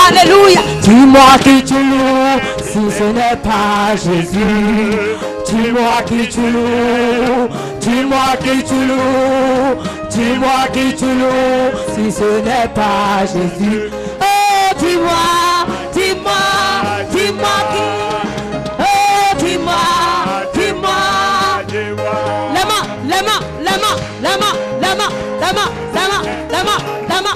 Alléluia. Dis-moi qui tu loues, si ce n'est pas Jésus. Dis-moi qui tu loues, dis-moi qui tu loues, dis-moi qui tu loues, si ce n'est pas Jésus. Oh, dis-moi, dis-moi, dis-moi qui. Oh, dis-moi, dis-moi. La main, la main, la main, la main, la main, la main, la main, la main, la main.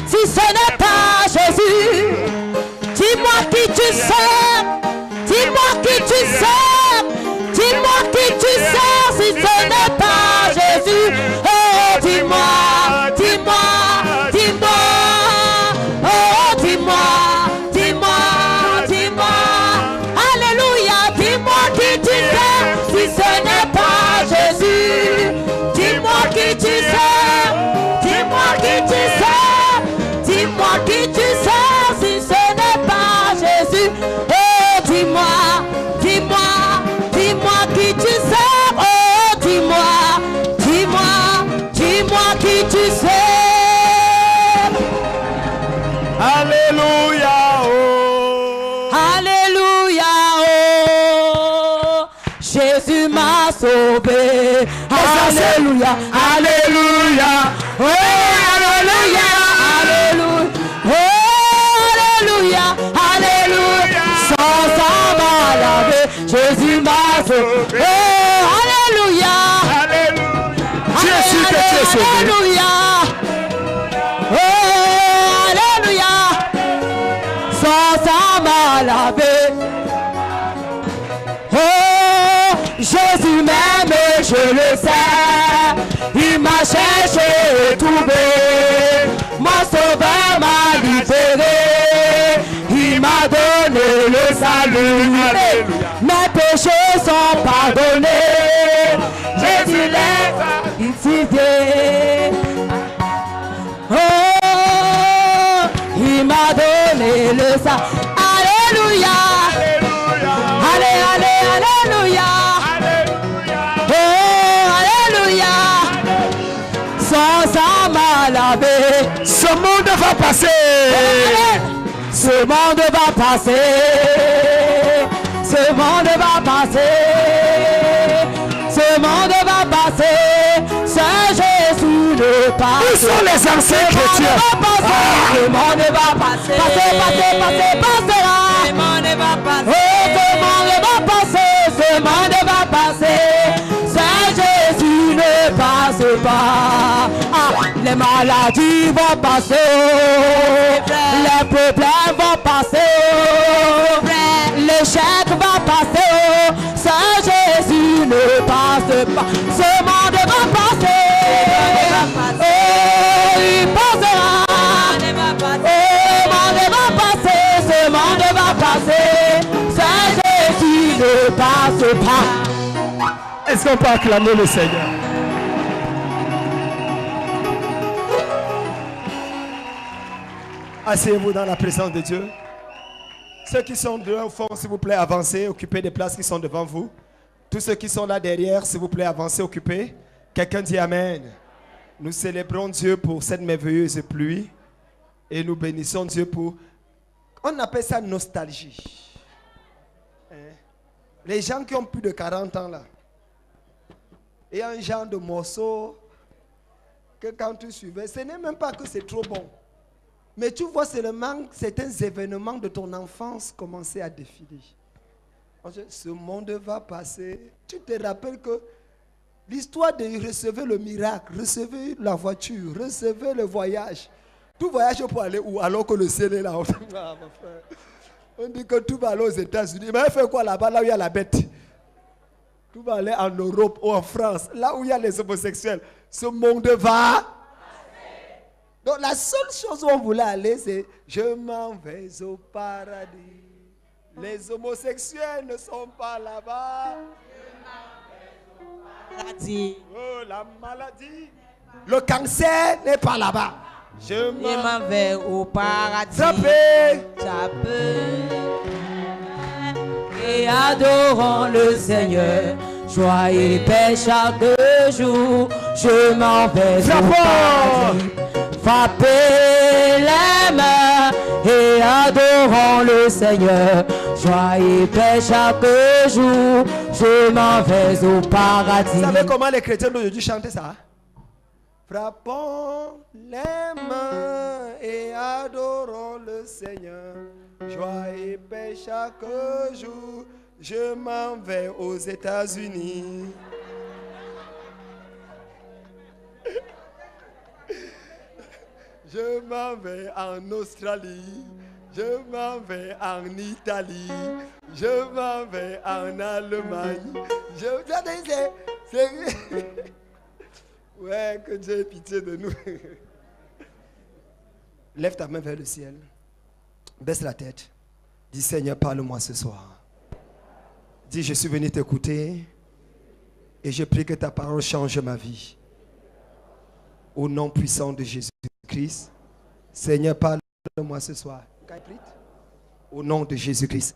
Si ce n'est pas Jésus, dis-moi qui tu sers, dis-moi qui tu sers, dis-moi qui tu sers, si ce n'est pas Jésus. Oh, dis-moi, dis-moi, dis-moi, oh, dis-moi, dis-moi, dis-moi, alléluia, dis-moi qui tu sers, si ce n'est pas Jésus, dis-moi qui tu sers, dis-moi qui tu sers. Dis-moi qui tu sers, si ce n'est pas Jésus. Oh, dis-moi, dis-moi, dis-moi qui tu sers. Oh, dis-moi, dis-moi, dis-moi qui tu sers. Alléluia, oh. Alléluia, oh. Jésus m'a sauvé. Alléluia, alléluia, oh, alléluia. Jésus m'a sauvé. Oh, alléluia. Alléluia. Jésus que tu es sauvé. Alléluia. Oh, alléluia. Son sang m'a lavé. Oh, Jésus m'aime, je le sais. Il m'a cherché et trouvé. Mon sauveur m'a libéré. Il m'a donné le salut. Alléluia. Mes péchés sont pardonnés. Jésus l'est crucifié. Oh, il m'a donné le salut. Alléluia. Alléluia. Allez, allez, alléluia. Alléluia. Oh, alléluia. Son sang m'a lavé. Ce monde va passer. Ce monde va passer. Ce monde va passer. Ce monde va passer. Ce Jésus ne passe. Où sont les anciens chrétiens? Le monde va passer. Passer, passer, passer, passera. Ce monde va passer. Oh, ce monde va passer. Ce monde va passer. Ce Jésus ne passe pas. Ah, les maladies vont passer. Les problèmes vont passer. L'échec va passer. Ce Jésus ne passe pas. Ce monde va passer. Oh, il passera. Oh, monde va passer. Ce monde va passer. Ce Jésus ne passe pas. Est-ce qu'on peut acclamer le Seigneur? Asseyez-vous dans la présence de Dieu. Ceux qui sont dehors au fond, s'il vous plaît, avancez, occupez des places qui sont devant vous. Tous ceux qui sont là derrière, s'il vous plaît, avancez, occupez. Quelqu'un dit Amen. Nous célébrons Dieu pour cette merveilleuse pluie. Et nous bénissons Dieu pour... On appelle ça nostalgie. Hein? Les gens qui ont plus de 40 ans là. Il y a un genre de morceau que quand tu suivais, ce n'est même pas que c'est trop bon. Mais tu vois seulement certains événements de ton enfance commencer à défiler. Ce monde va passer. Tu te rappelles que l'histoire de recevoir le miracle, recevoir la voiture, recevoir le voyage. Tout voyage pour aller où alors que le ciel est là. On dit que tout va aller aux États-Unis. Mais elle fait quoi là-bas, là où il y a la bête? Tout va aller en Europe ou en France, là où il y a les homosexuels. Ce monde va. Donc la seule chose où on voulait aller, c'est je m'en vais au paradis. Les homosexuels ne sont pas là-bas. Paradis. Oh, la maladie. Le cancer n'est pas là-bas. Je m'en vais au paradis. Et adorons le Seigneur. Joyeux paix chaque jour. Je m'en vais au paradis. Frappez les mains et adorons le Seigneur. Joyeux paix chaque jour. Je m'en vais au paradis. Vous savez comment les chrétiens d'aujourd'hui chantent ça? Frappons les mains et adorons le Seigneur. Joyeux paix chaque jour. Je m'en vais aux États-Unis. Je m'en vais en Australie. Je m'en vais en Italie. Je m'en vais en Allemagne. Ouais, que Dieu ait pitié de nous. Lève ta main vers le ciel. Baisse la tête. Dis Seigneur, parle-moi ce soir. Dis, je suis venu t'écouter et je prie que ta parole change ma vie. Au nom puissant de Jésus-Christ. Seigneur, parle-moi ce soir. Au nom de Jésus-Christ.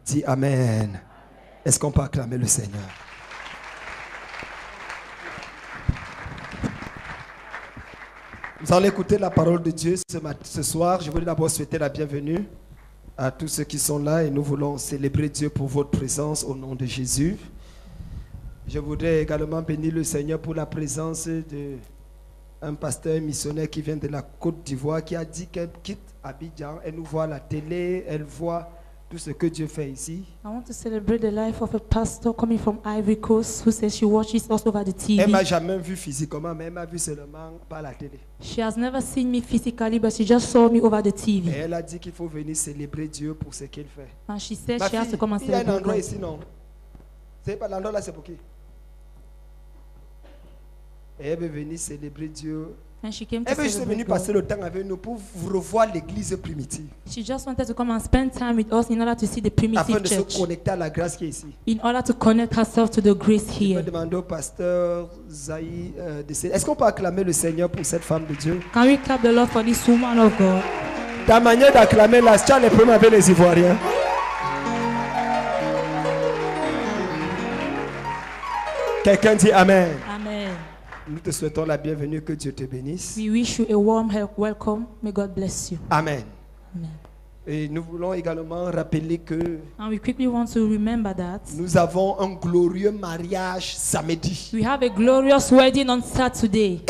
Dis Amen. Est-ce qu'on peut acclamer le Seigneur? Nous allons écouter la parole de Dieu ce soir. Je voulais d'abord souhaiter la bienvenue à tous ceux qui sont là et nous voulons célébrer Dieu pour votre présence au nom de Jésus. Je voudrais également bénir le Seigneur pour la présence d'un pasteur missionnaire qui vient de la Côte d'Ivoire qui a dit qu'elle quitte Abidjan. Elle nous voit à la télé, elle voit tout ce que Dieu fait ici. I want to celebrate the life of a pastor coming from Ivory Coast who says she watches us over the TV. Elle m'a jamais vu physiquement, mais elle m'a vu seulement par la télé. She has never seen me physically, but she just saw me over the Et TV. elle a dit qu'il faut venir célébrer Dieu pour ce qu'il fait. And she said Ma she has fille, to come and il y a un celebrate endroit God. ici, non? C'est pas l'endroit là, c'est pour qui? Et elle veut venir célébrer Dieu. And she came to Elle veut juste celebrate venir passer God. le temps avec nous pour revoir l'église primitive. She just wanted to come and spend time with us in order to see the Afin primitive de se church, connecter à la grâce qui est ici. in order to connect herself to the grace Je vais here. demander au pasteur Zaï est-ce qu'on peut acclamer le Seigneur pour cette femme de Dieu? Can we clap the Lord for this woman of God? Ta manière d'acclamer là, tu as les problèmes avec les Ivoiriens. Quelqu'un dit Amen. Amen. Nous te souhaitons la bienvenue, que Dieu te bénisse. We wish you a warm welcome. May God bless you. Amen. Amen. Et nous voulons également rappeler que And we quickly want to remember that nous avons un glorieux mariage samedi. we have a glorious wedding on Saturday.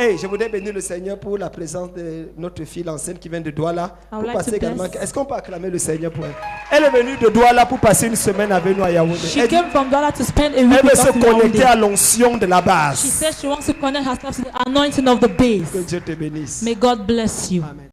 Hey, je voudrais bénir le Seigneur pour la présence de notre fille enceinte qui vient de Douala. would like to également. bless- Est-ce qu'on peut acclamer le Seigneur pour elle? Elle est venue de Douala pour passer une semaine avec nous à Yaoundé. She Elle, dit, came from Douala to spend a week elle veut with se us in connecter à Yaoundé. l'onction de la She base. says she wants to connect herself to the anointing of the Que base. Dieu te bénisse. May God bless you. Amen.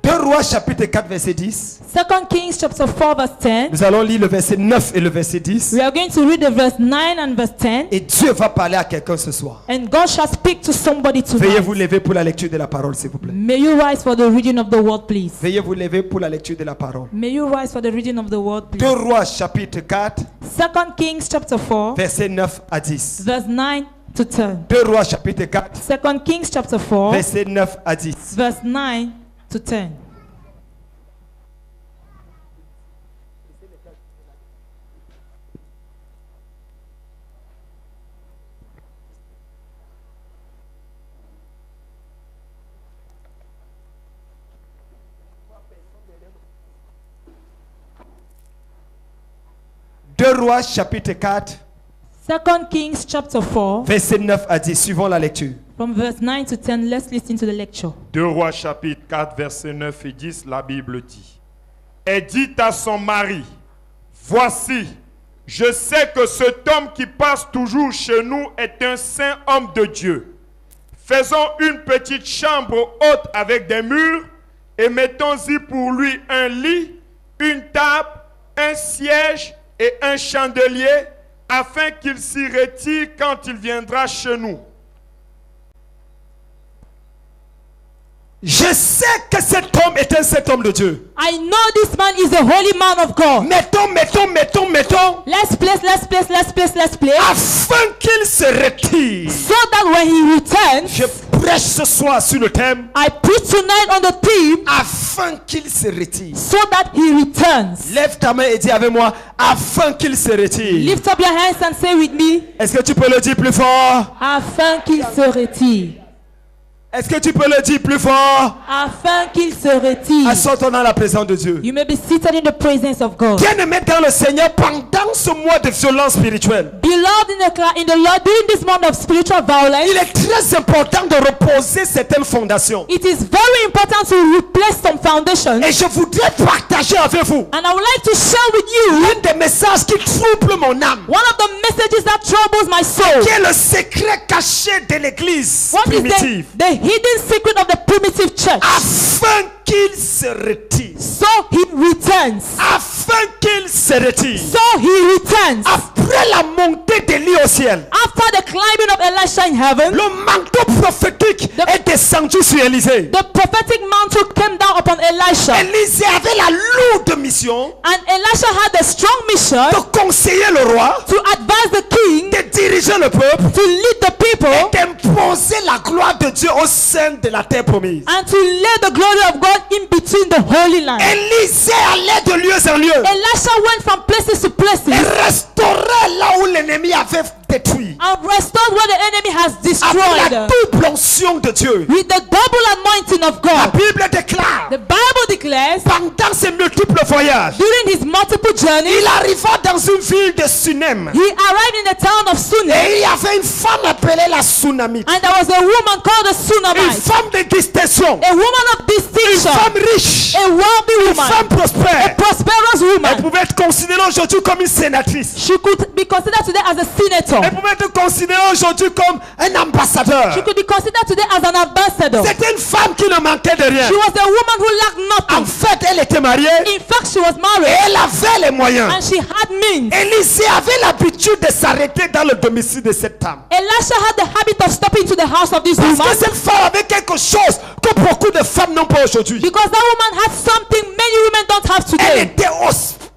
2 Rois chapitre 4 verset 10. 2 Kings chapter 4 verse 10. Nous allons lire le verset 9 et le verset 10. We are going to read the verse 9 and verse 10. Et Dieu va parler à quelqu'un ce soir. And God shall speak to somebody Veuillez vous tonight. lever pour la lecture de la parole, s'il vous plaît. May you rise for the reading of the word, please. Veuillez vous lever pour la lecture de la parole. May you rise for the reading of the word, 2 please. Rois chapitre 4 2 Kings chapter 4 verset 9 à 10. verse 9 to 10. 2 Rois chapitre 4 2 Kings chapter 4 verset 9 à 10. verse 9 to 10. 2 Rois chapitre 4, 2 Kings chapter 4, verset 9 à 10. Suivons la lecture. from verse 9 to 10. Let's listen to the lecture. 2 Rois chapitre 4 verset 9 et 10, la Bible dit. Elle dit à son mari, voici, je sais que cet homme qui passe toujours chez nous est un saint homme de Dieu. Faisons une petite chambre haute avec des murs et mettons-y pour lui un lit, une table, un siège et un chandelier afin qu'il s'y retire quand il viendra chez nous. Je sais que cet homme est un saint homme de Dieu. I know this man is a holy man of God. Mettons. Let's place. Afin qu'il se retire. So that when he returns, Je prêche ce soir sur le thème. I preach tonight on the theme, Afin qu'il se retire. so that he returns. Lève ta main et dis avec moi. Afin qu'il se retire. Lift up your hands and say with me, Est-ce que tu peux le dire plus fort? afin qu'il se retire. Est-ce que tu peux le dire plus fort? Afin qu'il se retire. Assois-toi dans la présence de Dieu. You may be seated in the presence of God. Bien-aimé dans le Seigneur, pendant ce mois de violence spirituelle, Beloved in the Lord, during this month of spiritual violence, il est très important de reposer certaines fondations. it is very important to replace some foundations. Et je voudrais partager avec vous And I would like to share with you un des messages qui trouble mon âme, one of the messages that troubles my soul. qui est le secret caché de l'église What is primitive, the hidden secret of the primitive church? afin qu'il se retire. So he returns. Afin qu'il se retire. So he returns. Après la montée d'Élie au ciel, After the climbing of Elisha in heaven, le manteau prophétique est descendu sur Élisée. the prophetic mantle came down upon Elisha. Élisée avait la lourde mission And Elisha had a strong mission de conseiller le roi, to advise the king, de diriger le peuple to lead the people, et d'imposer la gloire de Dieu au sein de la terre promise. and to lay the glory of God in between the holy land. Élisée allait de lieu en lieu Elisha went from places to places et restaurait là où l'ennemi avait détruit. and restored what the enemy has Avec destroyed la double onction de Dieu. with the double anointing of La God. Bible déclare, The Bible declares, pendant ses multiples voyages, during his multiple journeys, il arriva dans une ville de Sunem. he arrived in the town of Sunem, Et il y avait une femme appelée la Sunamite. and there was a woman called a Une Sunamite, femme de distinction. a woman of Une distinction, femme riche. a wealthy Une woman, femme a prospère. prosperous Elle woman. pouvait être considérée aujourd'hui comme une sénatrice. She could be considered today as a senator. Elle pouvait être considérée aujourd'hui comme un ambassadeur. She could be considered today as an ambassador. C'était une femme qui ne manquait de rien. She was a woman who lacked En nothing. fait, elle était mariée In fact, she was et married elle avait les moyens. and she had means. Élisée avait l'habitude de s'arrêter dans le domicile de cette femme. Elisha had the habit of stopping to the house of this Parce woman que cette femme avait quelque chose que beaucoup de femmes n'ont pas aujourd'hui. because that woman had something many women don't have Elle today. était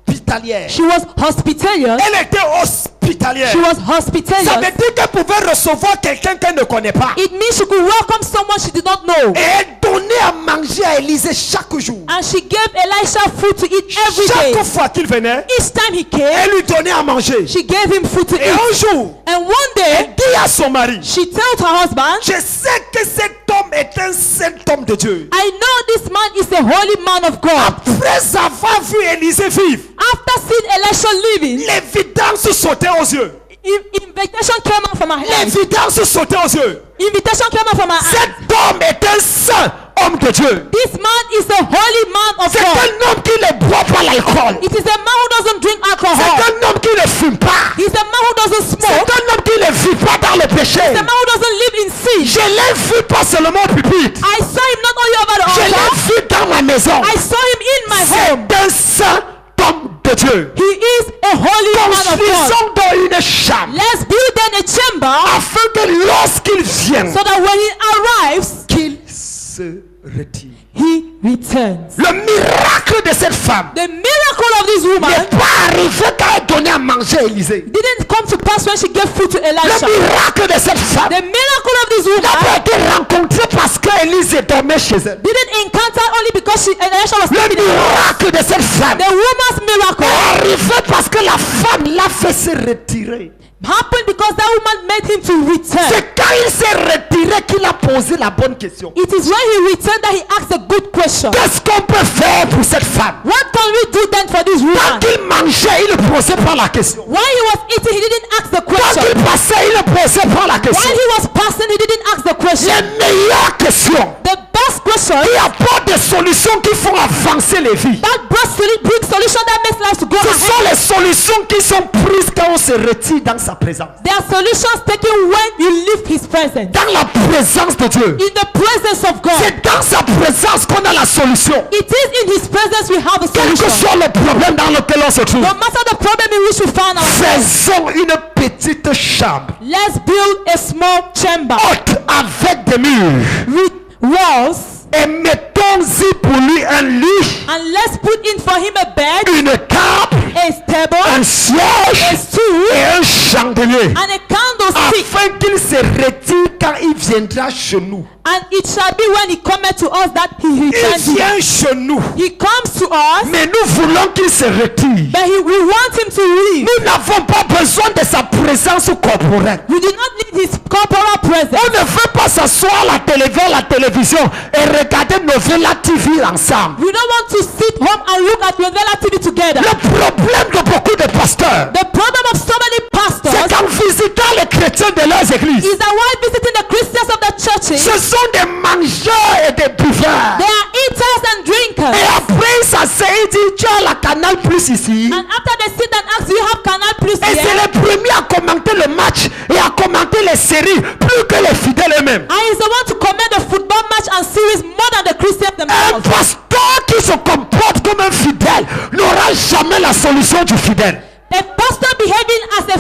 hospitalière. She was hospitalious. Elle était hospitalière. She was Ça veut hospitalious. dire qu'elle pouvait recevoir quelqu'un qu'elle ne connaît pas. It means she could welcome someone she did not know. Et elle donnait à manger à Élisée chaque jour. And she gave Elisha food to eat every day. Chaque fois qu'il venait, Each time he came, elle lui donnait à manger. she gave him food to Et eat. un jour, And one day, elle dit à son mari, she told her husband, je sais que cet homme est un saint homme de Dieu. I know this man is a holy man of God. Après avoir vu Élisée vivre, After seeing Elisha leaving, l'évidence sautait aux yeux. invitation came out from her hands. L'évidence sautait aux yeux. Invitation came out from her hands. Cet homme est un saint homme de Dieu. This man is a holy man of C'est God. un homme qui ne boit pas l'alcool. It is a man who doesn't drink C'est alcohol. un homme qui ne fume pas. He's a man who doesn't C'est smoke. un homme qui ne vit pas dans le péché. He's a man who doesn't live in sin. Je l'ai vu pas seulement au pupitre. I saw him not only over the Je altar, l'ai vu dans ma maison. I saw him in my home. C'est un saint homme de Dieu. He is a holy man of God. Construisons dans une chambre Let's build then a chamber afin que lorsqu'il vienne, so that when he arrives, qu'il se retire. he returns. Le miracle de cette femme The miracle of this woman n'est pas arrivé quand elle donnait à manger à Élisée. didn't come to pass when she gave food to Le Elisha. miracle de cette femme The miracle of this n'a woman pas été rencontré parce qu'Élisée dormait chez elle. didn't encounter only because Elisha was Le taking the miracle de cette femme The woman's miracle est arrivé parce que la femme l'a fait se retirer. happened because that woman made him to return. C'est quand il s'est retiré qu'il a posé la bonne question. It is when he returned that he asked a good question. Qu'est-ce qu'on peut faire pour cette femme? What can we do then for this Quand woman? il mangeait, il ne posait pas la question. While he was eating, he didn't ask the Quand question. il passait, il ne posait pas la question. While he was passing, he didn't ask the question. Les meilleures questions The best question qui apportent des solutions qui font avancer les vies. that brings solution that makes life to go Ce ahead. sont les solutions qui sont prises quand on se retire dans sa présence. There are solutions taken when you leave his presence. Dans la présence de Dieu. In the presence of God. C'est dans sa présence qu'on a la solution. It is in his presence we have the Quel que solution. soit le problème dans lequel on se trouve. No matter the problem in which we find ourselves, Faisons une petite chambre let's build a small chamber haute avec des murs. with walls Et mettons-y pour lui un lit, and let's put in for him a bed, une table, a table, un a siège stool, et un chandelier. and a candlestick. Afin qu'il se retire quand il viendra chez nous. And it shall be when he cometh to us that he Il returns. vient chez nous. He comes to us, Mais nous voulons qu'il se retire. but we want him to leave. Nous n'avons pas besoin de sa présence corporelle. We do not need his corporal On presence. ne veut pas s'asseoir à la télévision et regarder Novella TV ensemble. We don't want to sit home and look at Novella TV together. Le problème de beaucoup de pasteurs, The problem of so many c'est pastors qu'en visitant les chrétiens de leurs églises, is that while visiting the Christians of the churches, ce sont des mangeurs et des buveurs. they are eaters and drinkers. Et après ça, il dit, tu as la Canal Plus ici. And after they sit and ask, do you have Canal Plus Et c'est here? les premiers à commenter le match et à commenter les séries plus que les fidèles eux-mêmes. And he's the one to comment the football match and series more than the Christians Un themselves. pasteur qui se comporte comme un fidèle n'aura jamais la solution du fidèle. A pastor behaving as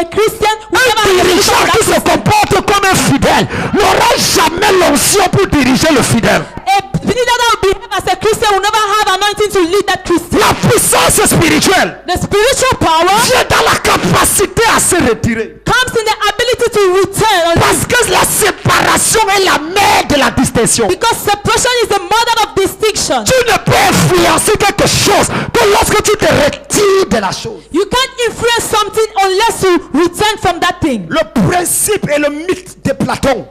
a Christian will Un never have the dirigeant solution qui to se that. comporte comme un fidèle n'aura jamais l'onction pour diriger le fidèle. A leader that will behave as a Christian will never have anointing to lead that Christian. La puissance spirituelle The spiritual power vient dans la capacité à se retirer. comes in the ability to return, Parce que la séparation est la mère de la distinction. because separation is the mother of distinction. Tu ne peux influencer quelque chose que lorsque tu te retires de la chose. You can't influence something unless you return from that thing. Le principe et le mythe de Platon,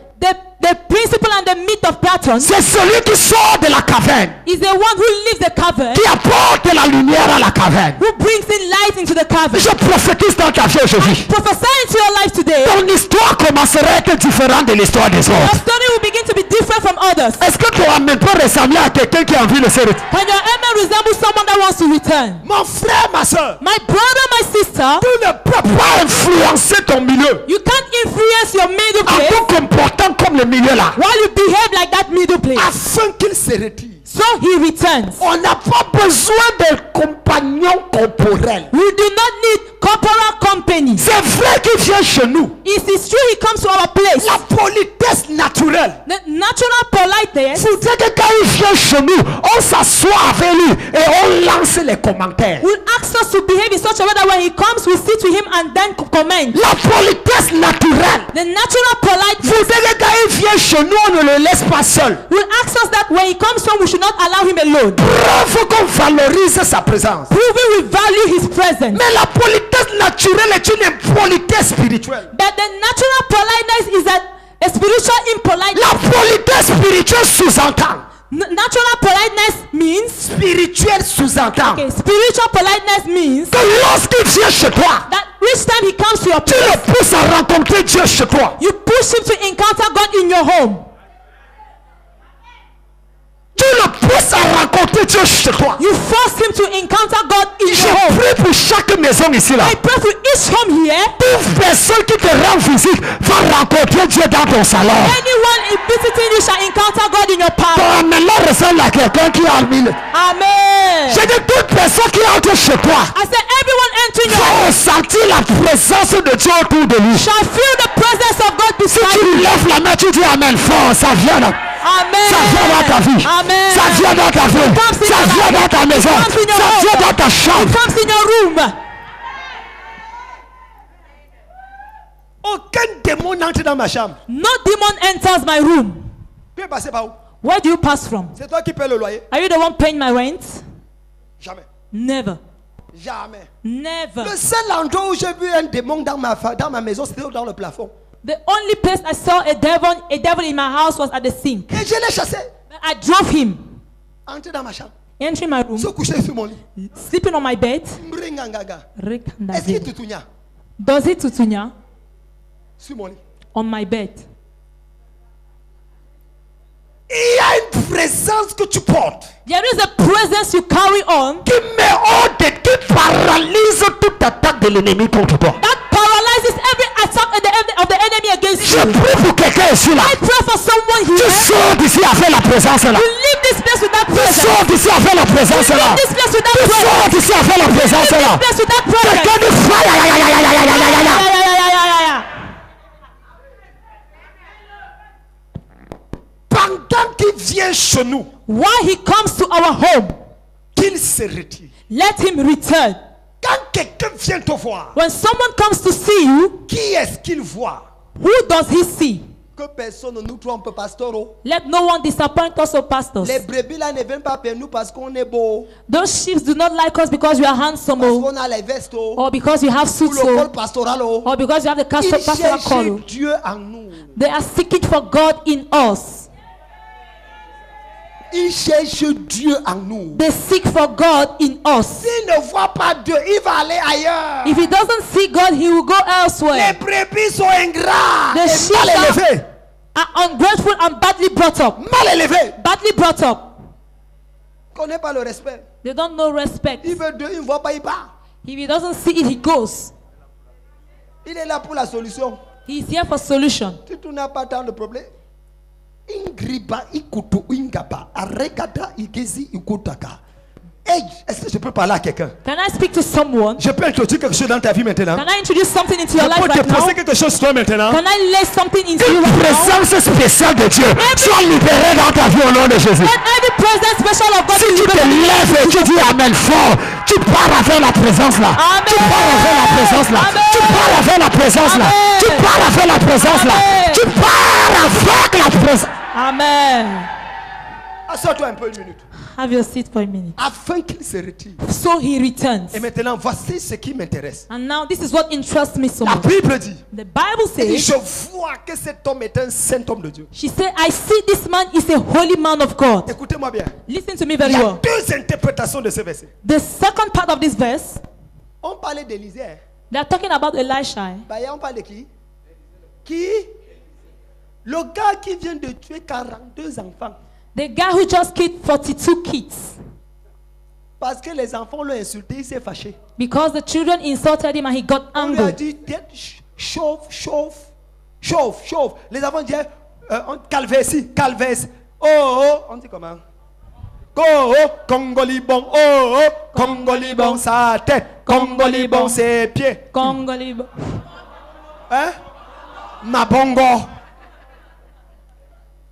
The principle and the myth of Platon c'est celui qui sort de la caverne, is the one who leaves the cavern, qui apporte la lumière à la caverne. who brings in light into the cavern. Je prophétise dans ta vie aujourd'hui. Prophesy into your life today. Ton histoire commencerait à être différente de l'histoire des Your autres. story will begin to be different from others. Est-ce que ton amen peut ressembler à quelqu'un qui a envie de se retirer? Can your amen resemble someone that wants to return? Mon frère, ma soeur, My brother, my sister, tu ne peux pas influencer ton milieu you can't influence your middle en place te comportant comme le milieu là, while you behave like that middle place. afin qu'il se retire. So he returns. On n'a pas besoin de compagnons corporels. We do not need corporal company. C'est vrai qu'il vient chez nous. It is true he comes to our place. La politesse naturelle. The natural politeness C'est que quand il vient chez nous, on s'assoit avec lui et on lance les commentaires. will ask us to behave in such a way that when he comes, we sit with him and then comment. La politesse naturelle. The natural politeness Vous savez que quand il vient chez nous, on ne le laisse pas seul. will ask us that when he comes home, we should not allow him alone. Preuve qu'on valorise sa présence. Proving we value his presence. Mais la politesse naturelle est une impolitesse spirituelle. But the natural politeness is a spiritual impoliteness. La politesse spirituelle sous-entend. Natural politeness means, Spirituelle sous-entend. okay, spiritual politeness means Que lorsqu'il vient chez toi, that each time he comes to your tu place, le pousses à rencontrer Dieu chez toi. you push him to encounter God in your home. Tu le pousses à rencontrer Dieu chez toi. You force him to encounter God in Je your home. prie pour chaque maison ici là. I pray for each home here. Toute personne qui te rend visite va rencontrer Dieu dans ton salon. Anyone in visiting you shall encounter God in your Ton power. amen là ressemble à quelqu'un qui a mis. Amen. J'ai dit toute personne qui entre chez toi I said everyone entering your va home ressentir la présence de Dieu autour de lui. shall feel the presence of God Si beside tu you. lèves la main, tu dis amen fort, ça vient là. Amen. Ça vient dans ta vie. Amen. Ça vient dans ta vie. Ça vient dans ta maison. Ça vient dans ta chambre. It comes in your room. Aucun démon n'entre dans ma chambre. No demon enters my room. Tu es passé par où? Where do you pass from? C'est toi qui paies le loyer? Are you the one paying my rent? Jamais. Never. Jamais. Never. Le seul endroit où j'ai vu un démon dans ma maison, c'était dans le plafond. The only place I saw a devil in my house was at the sink. Et je l'ai chassé. But I drove him. Entré dans ma chambre. Entering my room, Se coucher sur mon lit. sleeping on my bed. Mringangaga. Est-ce Rekandazi. qu'il te tounia Does it tutunya sur mon lit? on my bed? Il y a une présence que tu portes There is a presence you carry on qui met hors de qui paralyse toute attaque de l'ennemi contre toi. that paralyzes every attack of the enemy against Je you. prie pour quelqu'un ici là. I pray for someone Tu here. sors d'ici avec la présence là. You leave this place with that Tu presence. sors d'ici avec la présence You là. leave this place with that Tu presence. sors d'ici avec la présence Leave là. this place with that presence. Quelqu'un de fire. Yeah, yeah, yeah. Pendant qu'il vient chez nous, While he comes to our home, qu'il se retire. let him return. Quand quelqu'un vient te voir, When someone comes to see you, qui est-ce qu'il voit? who does he see? Que personne ne nous trompe, pasteur. Let no one disappoint us, O pastors. Les brebis là ne viennent pas vers nous parce qu'on est beau, Those sheep do not like us because we are handsome, parce oh, qu'on a les vestes, or because we have ou suits, le col oh, pastoral. or because we have the Ils pastoral cherchent call. Dieu en nous. They are seeking for God in us. Ils cherchent Dieu en nous. They seek for God in us. S'il ne voit pas Dieu, il va aller ailleurs. If he doesn't see God, he will go Les elsewhere. brebis sont ingrats The et sheep mal élevés. are ungrateful and badly brought up. Mal élevés. Badly brought up. Il ne connaît pas le respect. They don't know respect. Il veut Dieu, il ne voit pas, il part. If he doesn't see it, he goes. Il est là pour la solution. He is here for solution. Si tu n'as pas tant de problème, Ingriba ikutu ingaba aregada igezi ikutaka. Hey, est-ce que je peux parler à quelqu'un? Can I speak to someone? Je peux introduire quelque chose dans ta vie maintenant. Can I introduce something into Je your life peux te right now? poser quelque chose toi maintenant. Can I lay something into you Une right now? présence spéciale de Dieu soit libérée dans ta vie au nom de Jésus. Let every presence special of God Si be tu te liberated. lèves et tu dis Amen fort, tu pars avec la présence là. Amen. Tu pars avec la présence là. Amen. Tu pars avec la présence là. Amen. Tu pars avec la présence là. Amen. Tu pars avec la présence. Amen. Assure-toi un peu une minute. Have your seat for a minute. Afin qu'il se retire. So he returns. Et maintenant, voici ce qui m'intéresse. And now this is what interests me so La much. Bible dit, The Bible et says, je vois que cet homme est un saint homme de Dieu. she said, I see this man is a holy man of God. Écoutez-moi bien. Listen to me Il very y a well. deux interprétations de ce verset. The second part of this verse, On parlait d'Élisée. Hein. they are talking about Elisha. Bah, on parle de qui? Qui? Le gars qui vient de tuer 42 enfants. The guy who just killed 42 kids. Parce que les enfants l'ont insulté, il s'est fâché. Because the children insulted him and he got On lui a angry. dit, chauffe, chauffe, chauffe, chauffe. Les enfants disaient, calvesi, calvesi. Oh, oh, on dit comment? Oh, oh, Congolibon, oh, oh, Congolibon, sa tête, Congolibon, ses pieds. Congolese. Hein? Mabongo.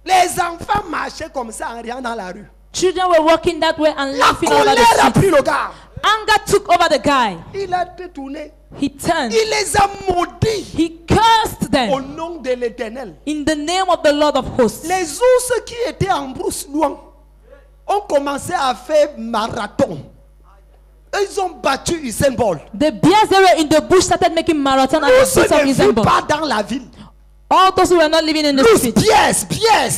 Les enfants marchaient comme ça en riant dans la rue. Children were walking that way and La laughing over colère the a street. pris le gars. Anger took over the guy. Il a détourné. He turned. Il les a maudits He cursed au them nom de l'Éternel. in the name of the Lord of hosts. Les ours qui étaient en brousse loin ont commencé à faire marathon. Ils ont battu Usain Bolt. The bears that were in the bush started making marathon and the Tous streets of ne Usain vivent Bolt. pas dans la ville. All those who were not living in the Tous, street. pièces,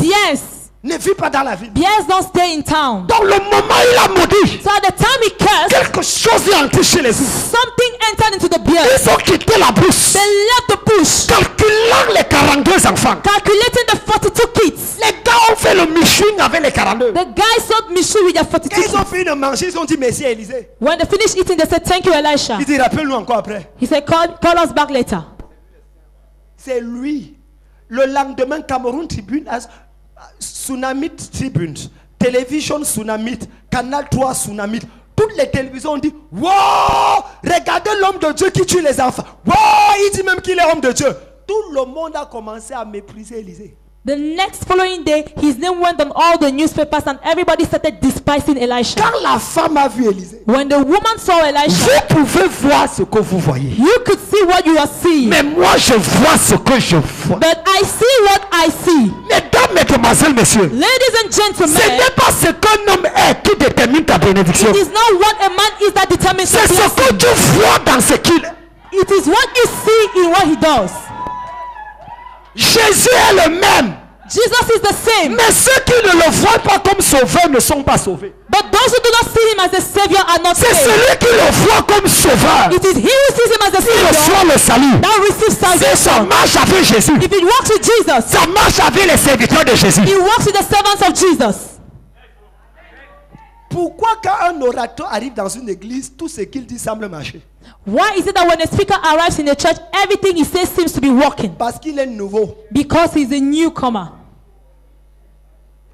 Yes, ne vivent pas dans la ville. bears don't stay in town. Dans le moment où il a maudit, So at the time he cursed, quelque chose est entré chez les ours. something entered into the bears. Ils ont quitté la brousse, They left the bush, calculant les 42 enfants. calculating the 42 kids. Les gars ont fait le mishing avec les 42. The guy sold Mishu with their 42 Quand ils ont kids. fini de manger, ils ont dit merci à Élisée. When they finished eating, they said, thank you, Elisha. Il dit rappelle-nous encore après. He said, call us back later. C'est lui. Le lendemain, Cameroun Tribune, Tsunamite Tribune, Télévision Tsunamite, Canal 3 Tsunamite, toutes les télévisions ont dit wow, regardez l'homme de Dieu qui tue les enfants. Wow, il dit même qu'il est homme de Dieu. Tout le monde a commencé à mépriser Élisée. The next following day, his name went on all the newspapers and everybody started despising Elisha. Quand la femme a vu Élisée, When the woman saw Elisha, vous pouvez voir ce que vous voyez. you could see what you are seeing. Mais moi, je vois ce que je vois. But I see what I see. Mesdames, mesdemoiselles, messieurs, Ladies and ce gentlemen, n'est pas ce qu'un homme est qui détermine ta bénédiction. it is not what a man is that determines C'est your ce que blessing. tu vois dans ce qu'il est. It is what you see in what he does. Jésus est le même. Jesus is the same. Mais ceux qui ne le voient pas comme sauveur ne sont pas sauvés. But those who do not see him as a savior are not C'est saved. celui qui le voit comme sauveur It is he who sees him as a qui savior reçoit le salut. that receives Si ça salvation. marche avec Jésus, If it works with Jesus, ça marche avec les serviteurs de Jésus. it works with the servants of Jesus. Pourquoi quand un orateur arrive dans une église, tout ce qu'il dit semble marcher? Why is it that when a speaker arrives in a church, everything he says seems to be working? Parce qu'il est nouveau. Because he's a newcomer.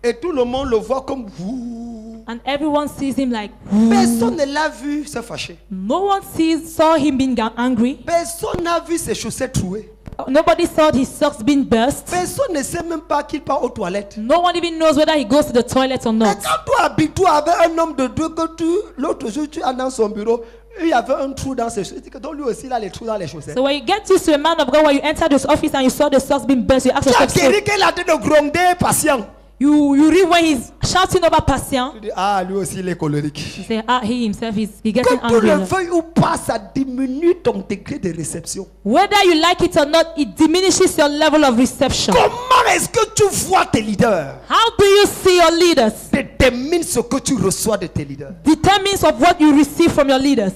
Et tout le monde le voit comme vous. And everyone sees him like, Personne ne l'a vu se fâcher. no one saw him being angry. Personne n'a vu ses chaussettes trouées. Nobody saw his socks being burst. Personne ne sait même pas qu'il part aux toilettes. No one even knows whether he goes to the toilet or Mais not. quand tu habites avec un homme de Dieu que l'autre jour tu as dans son bureau, il y avait un trou dans ses chaussettes. Donc lui aussi il a les trous dans les chaussettes. So when you get used to a man of God, when you enter this office and you saw the socks being burst, you ask Tu as yourself, guéri qu'il a de gronder patient. you read when he's shouting over patient. Tu dis, ah, lui aussi il est colérique. You say, he himself is he Que getting tu le angry. veuilles ou pas, ça diminue ton degré de réception. Whether you like it or not, it diminishes your level of reception. Comment est-ce que tu vois tes leaders? How do you see your leaders? Détermine ce que tu reçois de tes leaders. Determines of what you receive from your leaders.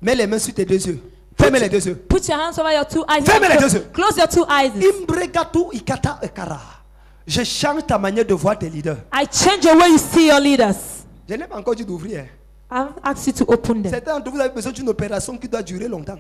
Mets les mains sur tes deux yeux. Ferme les deux yeux. Put your hands over your two eyes. Ferme les deux yeux. Close your two eyes. Imbregatu ikata ekara. Je change ta manière de voir tes leaders. I change the way you see your leaders. Je n'ai pas encore dit d'ouvrir. I've asked you to open them. Certains d'entre vous avez besoin d'une opération qui doit durer longtemps.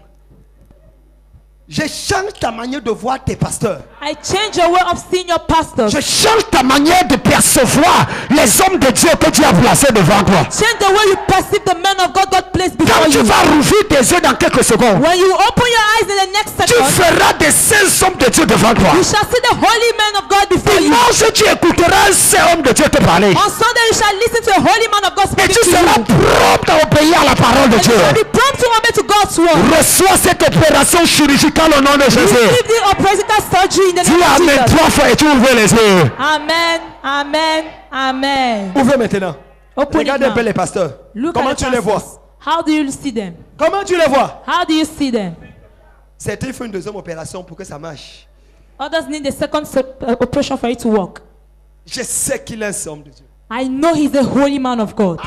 Je change ta manière de voir tes pasteurs. I change your way of seeing your pastors. Je change ta manière de percevoir les hommes de Dieu que tu as placés devant toi. Change the way you perceive the men of God God placed before Quand tu you. vas rouvrir tes yeux dans quelques secondes, When you open your eyes in the next tu second, feras des saints hommes de Dieu devant toi. you shall see the holy men of God before you. Dimanche, tu écouteras un saint homme de Dieu te parler. On Sunday, you shall listen to a holy man of God Et speaking tu to seras you. prompt à obéir à la parole de And you Dieu. shall be prompt to obey to God's word. Reçois cette opération chirurgicale au nom de Jésus. Receive the operational surgery in the Dis name of amen Jesus. 3 fois et tu ouvres les yeux. Amen, amen, amen. Ouvrez maintenant. Open Regarde it un peu now. les pasteurs. Look Comment at the tu les vois? pastors. How do you see them? Comment tu les vois? How do you see them? Certains font une deuxième opération pour que ça marche. Others need a second operation for it to work. Je sais qu'il est un homme de Dieu. I know he's a holy man of God.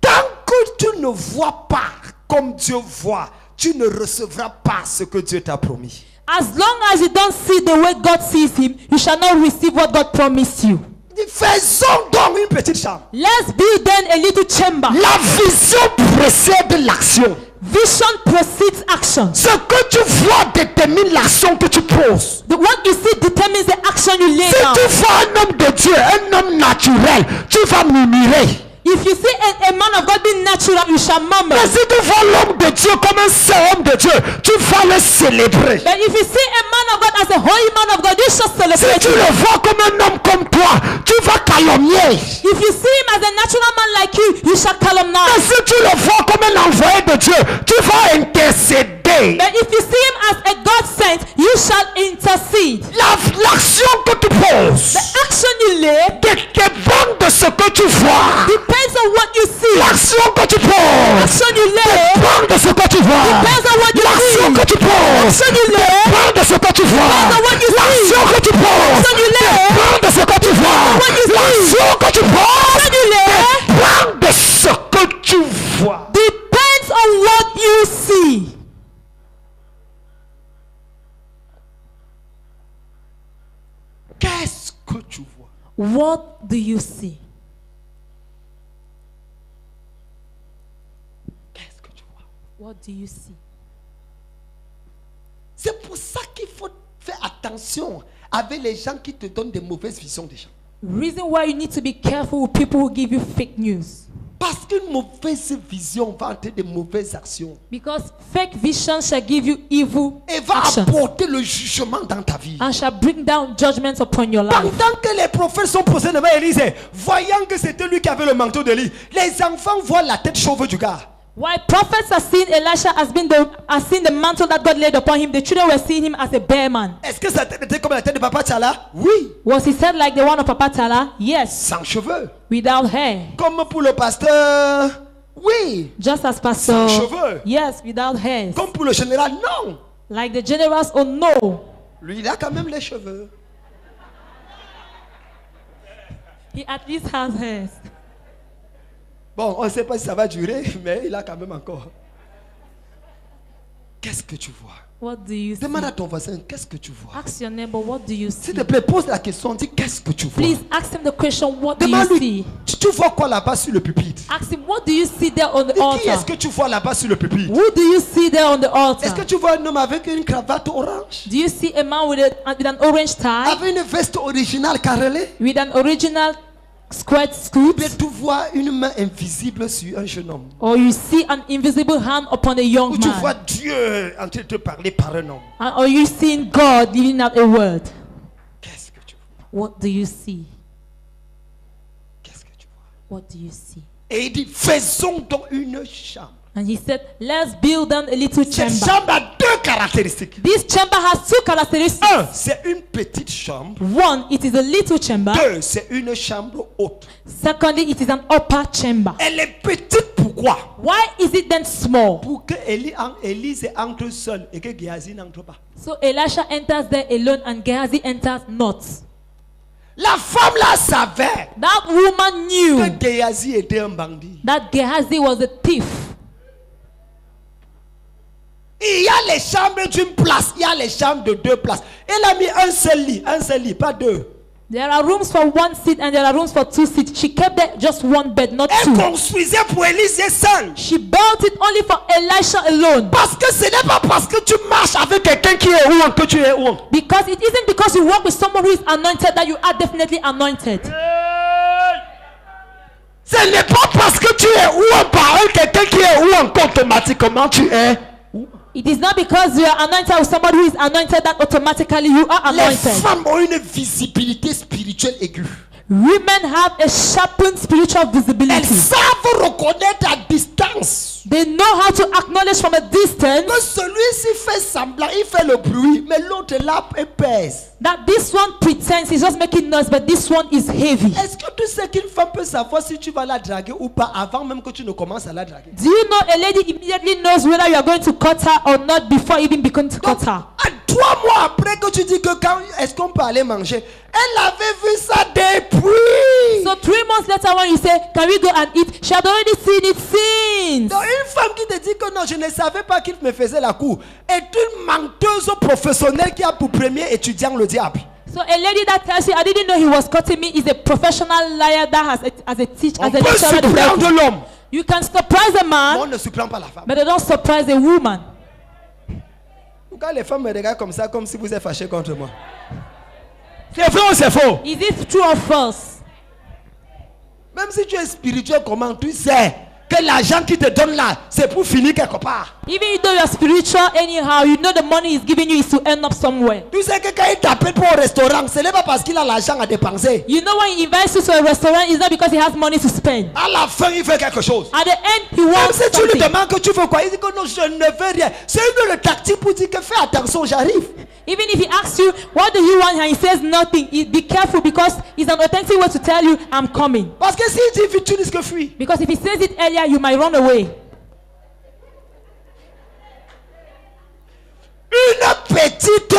Tant que tu ne vois pas comme Dieu voit, tu ne recevras pas ce que Dieu t'a promis. As long as you don't see the way God sees him, you shall not receive what God promised you. Faisons donc une petite chambre. Let's build then a little chamber. La vision précède l'action. Vision precedes action. Ce que tu vois détermine l'action que tu poses. What you see determines the action you lay Si down. tu vois un homme de Dieu, un homme naturel, tu vas murmurer. If you see a man of God being natural, you shall murmur. Mais si tu vois l'homme de Dieu comme un saint homme de Dieu, tu vas le célébrer. But if you see a man of God as a holy man of God, you shall Si celebrate tu him. le vois comme un homme comme toi, tu vas calomnier. If you see him as a natural man like you shall Mais calumnize. si tu le vois comme un envoyé de Dieu, tu vas intercéder. But if you see him as a God sent, you shall intercede. L'action que tu poses The action you lay dépend de ce que tu vois. depends on what you see. L'action que tu poses Action you lay dépend de ce que tu vois. depends on what you L'action see. que tu poses Action you lay dépend de ce que tu vois. depends on what you see. L'action que tu poses Action you lay dépend de ce que tu vois. what you see. L'action que tu poses Action you lay dépend de ce que tu vois. depends on what you see. Qu'est-ce que tu vois? What do you see? Qu'est-ce que tu vois? What do you see? C'est pour ça qu'il faut faire attention avec les gens qui te donnent des mauvaises visions des gens. Reason why you need to be careful with people who give you fake news. Parce qu'une mauvaise vision va entraîner de mauvaises actions. Because fake vision shall give you evil Et va actions apporter le jugement dans ta vie. and shall bring down judgments upon your life. Pendant que les prophètes sont posés devant Élie, voyant que c'était lui qui avait le manteau d'Élie, les enfants voient la tête chauve du gars. While prophets are seeing Elisha has seen the mantle that God laid upon him, the children were seeing him as a bare man. Est-ce que sa tête était comme la tête de Papa Tchala? Oui. Was his head like the one of Papa Tala? Yes. Sans cheveux. Without hair. Comme pour le pasteur? Oui. Just as Pastor. Sans cheveux. Yes, without hair. Comme pour le général? Non. Like the generals? Oh no. Lui, il a quand même les cheveux. He at least has hairs. Bon, on ne sait pas si ça va durer, mais il a quand même encore. Qu'est-ce que tu vois? What do you see? Demande à ton voisin, qu'est-ce que tu vois? Ask your neighbor, what do you see? S'il te plaît, pose la question, dis qu'est-ce que tu vois? Please ask him the question, what do you Demande-lui, see? tu vois quoi là-bas sur le pupitre? Ask him, what do you see there on the Dis, qui est-ce altar? que tu vois là-bas sur le pupitre? Who do you see there on the Est-ce que altar? tu vois un homme avec une cravate orange? Do you see a man with an orange tie? Avec une veste originale carrelée? With an original squared Ou scoop? bien tu vois une main invisible sur un jeune homme? Or you see an invisible hand upon a young Ou tu vois man? Dieu en train de te parler par un homme? Or you seeing God giving out a word? Qu'est-ce que tu vois? What do you see? Qu'est-ce que tu vois? What do you see? Et il dit, faisons donc une chambre. And he said, let's build down a little Cette chamber. chambre a deux caractéristiques. This chamber has two characteristics. Un, c'est une petite chambre. One, it is a little chamber. Deux, c'est une chambre haute. Secondly, it is an upper chamber. Elle est petite, pourquoi? Why is it then small? Pour que Élise entre seul et que Géasi n'entre pas. So Elisha enters there alone and Gehazi enters not. La femme là savait That woman que knew Géasi était un bandit. that Gehazi was a thief. Il y a les chambres d'une place, il y a les chambres de deux places. Elle a mis un seul lit, pas deux. There are rooms for one seat and there are rooms for two seats. She kept there just one bed, not Elle two. construisait pour Élise seul. She built it only for Elisha alone. Parce que ce n'est pas parce que tu marches avec quelqu'un qui est ouan que tu es ouan. Because it isn't because you work with someone who is anointed that you are definitely anointed. Ce n'est pas parce que tu es ouan par quelqu'un qui est ouan qu'automatiquement tu es. It is not because you are anointed with somebody who is anointed that automatically you are Les anointed. femmes ont une visibilité spirituelle aiguë. Women have a sharpened spiritual Elles visibility. savent reconnaître à distance They know how to acknowledge from a distance que celui-ci fait semblant, il fait le bruit, mais l'autre là pèse. that this one pretends he's just making noise, but this one is heavy. Est-ce que tu sais qu'une femme peut savoir si tu vas la draguer ou pas avant même que tu ne commences à la draguer? Do you know a lady immediately knows whether you are going to cut her or not before even beginning to cut her? 3 mois après que tu dis que quand est-ce qu'on peut aller manger, elle avait vu ça depuis. So 3 months later when you say, can we go and eat? She had already seen it since. Donc une femme qui te dit que non, je ne savais pas qu'il me faisait la cour est une menteuse professionnelle qui a pour premier étudiant le diable. So a lady that tells you, I didn't know he was cutting me, is a professional liar that has as a teacher, On as a peut lecturer. the surprendre devil. l'homme, You can surprise a mais man, on ne surprend pas la femme. but they don't surprise a woman. Pourquoi les femmes me regardent comme ça, comme si vous êtes fâchés contre moi? C'est vrai ou c'est faux? Is it true or false? Même si tu es spirituel, comment tu sais que l'argent qui te donne là, c'est pour finir quelque part? Even though you are spiritual anyhow, you know the money he's giving you is to end up somewhere. Tu sais que quand il t'appelle pour un restaurant, ce n'est pas parce qu'il a l'argent à dépenser. You know when he invites you to a restaurant, it's not because he has money to spend. À la fin, il fait quelque chose. At the end, he Même wants si tu lui something. demandes que tu veux quoi, il dit que non, je ne veux rien. C'est une tactique pour dire que fais attention, j'arrive. Even if he asks you, what do you want? And he says nothing, be careful because it's an authentic way to tell you, I'm coming. Parce que s'il dit vite, tu risques de fuir. Because if he says it earlier, you might run away. Une petite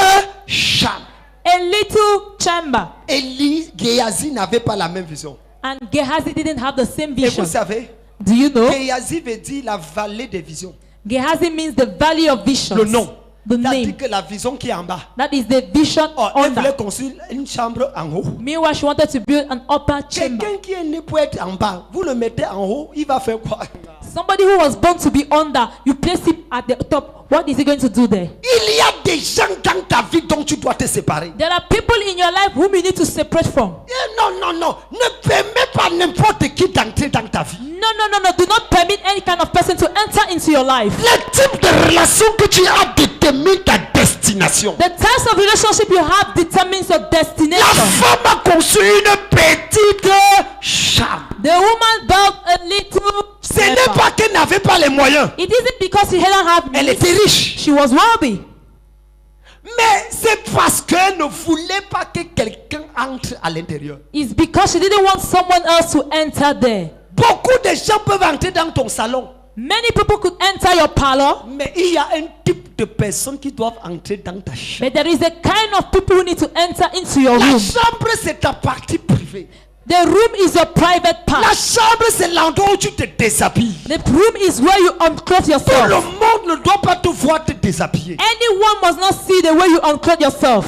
chambre. A little chamber. Élie, Géasi n'avait pas la même vision. And Gehazi didn't have the same Et vision. vous savez, Do you know? Géasi veut dire la vallée des visions. Gehazi means the valley of visions. Le nom. The C'est-à-dire name. que la vision qui est en bas. That is the vision Oh, elle voulait under. construire une chambre en haut. Meanwhile, she wanted to build an upper chamber. Quelqu'un qui est né pour être en bas, vous le mettez en haut, il va faire quoi? Somebody who was born to be under, you place him at the top. What is he going to do there? Il y a des gens dans ta vie dont tu dois te séparer. There are people in your life whom you need to separate from. Non. Ne permets pas n'importe qui d'entrer dans ta vie. No. Do not permit any kind of person to enter into your life. Le type de relation que tu as détermine ta destination. The types of relationship you have determines your La destination. femme a conçu une petite chambre. The woman built a little. Ce n'est pas qu'elle n'avait pas les moyens. It isn't because she didn't have Elle means. était riche. She was wealthy. Mais c'est parce qu'elle ne voulait pas que quelqu'un entre à l'intérieur. It's because she didn't want someone else to enter there. Beaucoup de gens peuvent entrer dans ton salon. Many people could enter your parlor, Mais il y a un type de personnes qui doivent entrer dans ta chambre. but there is a kind of people who need to enter into your La room. chambre, c'est ta partie privée. The room is your private La part. chambre, c'est l'endroit où tu te déshabilles. The room is where you unclothe Tout le yourself. monde ne doit pas te voir te déshabiller. Anyone must not see the way you unclothe yourself.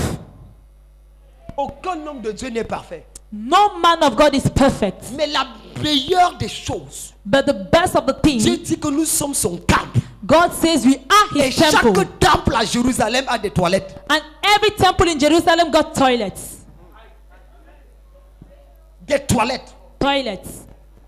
Aucun homme de Dieu n'est parfait. No man of God is perfect. Mais la meilleure des choses, But the best of the Dieu things, dit que nous sommes son temple. God says we are Et his chaque temple. temple à Jérusalem a des toilettes. And every temple in Jerusalem got toilets. Des toilettes. Toilets.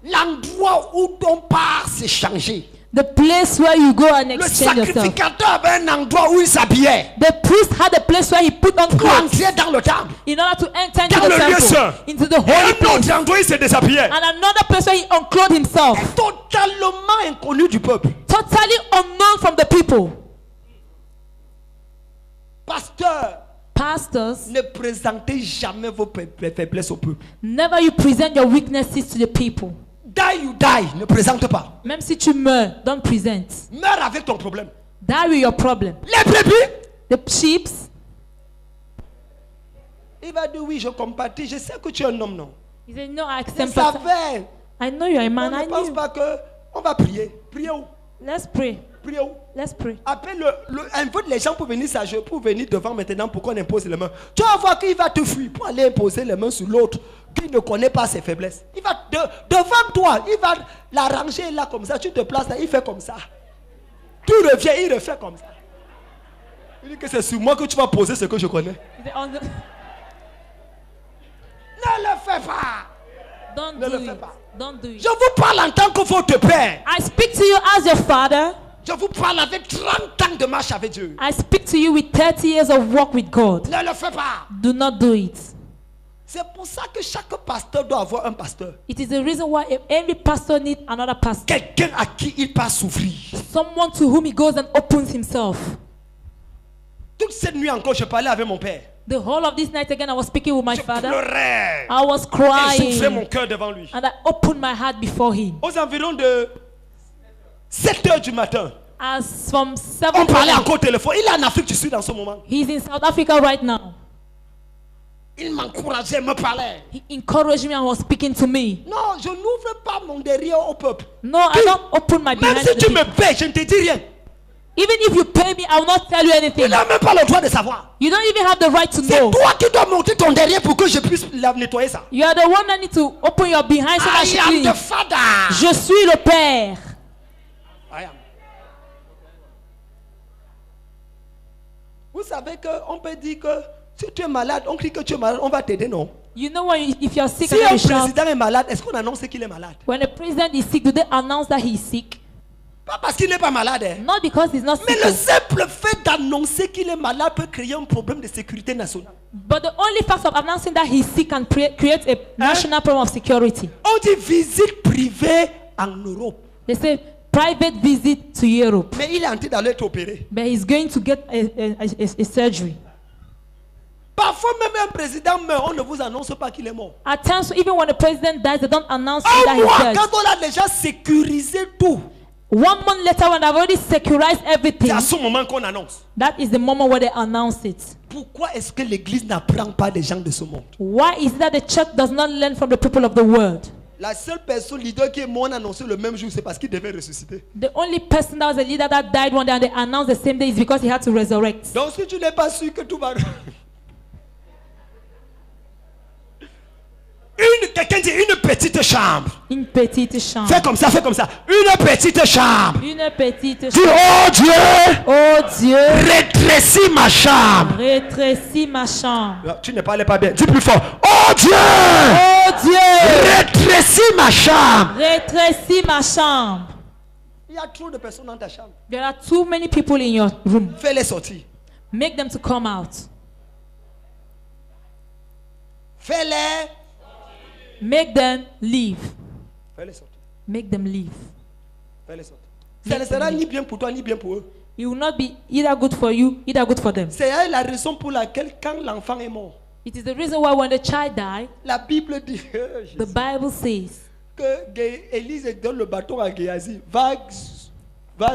L'endroit où on part s'échanger. The place where you go and Le exchange yourself. sacrificateur avait un endroit où il s'habillait The priest had a place where he put on pour clothes entrer dans le temple. in order to enter into Dans the le lieu temple, saint. into the Et holy un place. autre endroit, il se déshabillait. And another place where he unclothed himself. Totalement inconnu du peuple. Totally unknown from the people. Pasteur, Pastors, ne présentez jamais vos faiblesses au peuple. never you present your weaknesses to the people. Die you die, ne présente pas. Même si tu meurs, don't present. Meurs avec ton problème. Die with your problem. Les brebis, The sheep, il va dire oui, je compatis. Je sais que tu es un homme, non? he said, no, I Je accept. savais. I know you're a On man. ne I pense knew. pas que on va prier. Prier où? Let's pray. Prier où? Let's pray. Appelle invite les gens pour venir s'agenouiller, pour venir devant maintenant pour qu'on impose les mains. Tu vas voir qu'il va te fuir pour aller imposer les mains sur l'autre qui ne connaît pas ses faiblesses. Il va devant toi, il va l'arranger là comme ça. Tu te places là, il fait comme ça. Tu reviens, il refait comme ça. Il dit que c'est sur moi que tu vas poser ce que je connais. He said, "On the- Ne le fais pas. Don't Ne do le fais it. pas. Don't do it. Je vous parle en tant que votre père. I speak to you as your father. Je vous parle avec 30 ans de marche avec Dieu. I speak to you with 30 years of walk with God. Ne le fais pas. Do not do it. C'est pour ça que chaque pasteur doit avoir un pasteur. It is the reason why every pastor needs another pastor. Quelqu'un à qui il peut s'ouvrir. Someone to whom he goes and opens himself. Toute cette nuit encore, je parlais avec mon père. The whole of this night again, I was speaking with my Je father. pleurais. I was Et j'ouvrais mon crying. cœur devant lui. And I opened my heart before him. Aux environs de 7 heures du matin, As from 7 on parlait p.m. encore au téléphone. Il est en Afrique du Sud en ce moment. He's in South Africa right now. Il m'encourageait, me parlait. He encouraged me and was speaking to me. Non, je n'ouvre pas mon derrière au peuple. No, I don't open my Même behind si to the tu me people. paies, je ne te dis rien. Even if you pay me, I will not tell you Tu anything. n'as même pas le droit de savoir. You don't even have the right to C'est know. toi qui dois monter ton derrière pour que je puisse nettoyer ça. You are the one that need to open your behind so that I she am clean. the father. Je suis le père. I am. Vous savez qu'on peut dire que si tu es malade, on crie que tu es malade, on va t'aider, non? You know when if you're sick Si and un you shout, président est malade, est-ce qu'on annonce qu'il est malade? when the president is sick, do they announce that he's sick? Pas parce qu'il n'est pas malade. Hein. Not because he's not Mais sick, le simple fait d'annoncer qu'il est malade peut créer un problème de sécurité nationale. but the only fact of announcing that he's sick can create a national problem of security. On dit visite privée en Europe. They say private visit to Europe, Mais il est en train d'aller être opéré. but he's going to get a surgery. Parfois même un président meurt, on ne vous annonce pas qu'il est mort. At times, even when the president dies, they don't announce Un that he's mois, dead. quand on a déjà sécurisé tout, 1 month later, when I've already securized c'est everything, à ce moment qu'on annonce. that is the moment where they announce it. Pourquoi est-ce que l'église n'apprend pas des gens de ce monde? Why is it that the church does not learn from the people of the world? La seule personne leader qui est mort annoncé le même jour, c'est parce qu'il devait ressusciter. The only person that was a leader that died one day and they announced the same day is because he had to resurrect. Donc si tu n'es pas sûr que tout va... Quelqu'un dit une petite chambre. Une petite chambre. Fais comme ça, fais comme ça. Une petite chambre. Une petite Dis, chambre. oh Dieu, Oh Dieu, rétrécis ma chambre. rétrécis ma chambre. Non, tu ne parlais pas bien. Dis plus fort. Oh Dieu, Oh Dieu, rétrécis ma chambre. rétrécis ma chambre. Il y a trop de personnes dans ta chambre. There are too many people in your room. Fais-les sortir. Make them to come out. Fais-les. Make them leave. Fais-les sortir. Make them leave. Fais-les sortir. Ça ne sera ni bien pour toi, ni bien pour eux. It will not be either good for you, either good for them. C'est la raison pour laquelle quand l'enfant est mort, It is the reason why when the child died, la Bible dit the Bible says que Élise donne le bâton à Géasi, va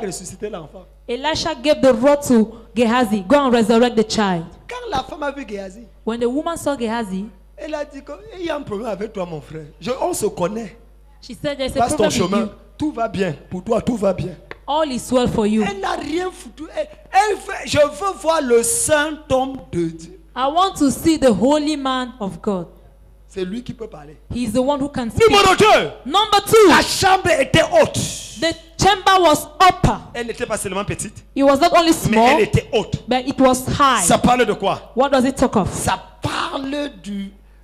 ressusciter l'enfant. Elisha gave the rod to Gehazi, go and resurrect the child. Quand la femme a vu Géasi, When the woman saw Gehazi, elle a dit qu'il y a un problème avec toi, mon frère. On se connaît. she said, there's a Passe ton problem with chemin. you. Tout va bien. Pour toi, tout va bien. All is well for you. Elle n'a rien foutu. Je veux voir le saint homme de Dieu. I want to see the holy man of God. C'est lui qui peut parler. He is the one who can speak. Numéro 2. Number 2, La chambre était haute. the chamber was upper. Elle n'était pas seulement petite, It was not only mais small, elle était haute. but it was high. Ça parle de quoi? What does it talk of? Ça parle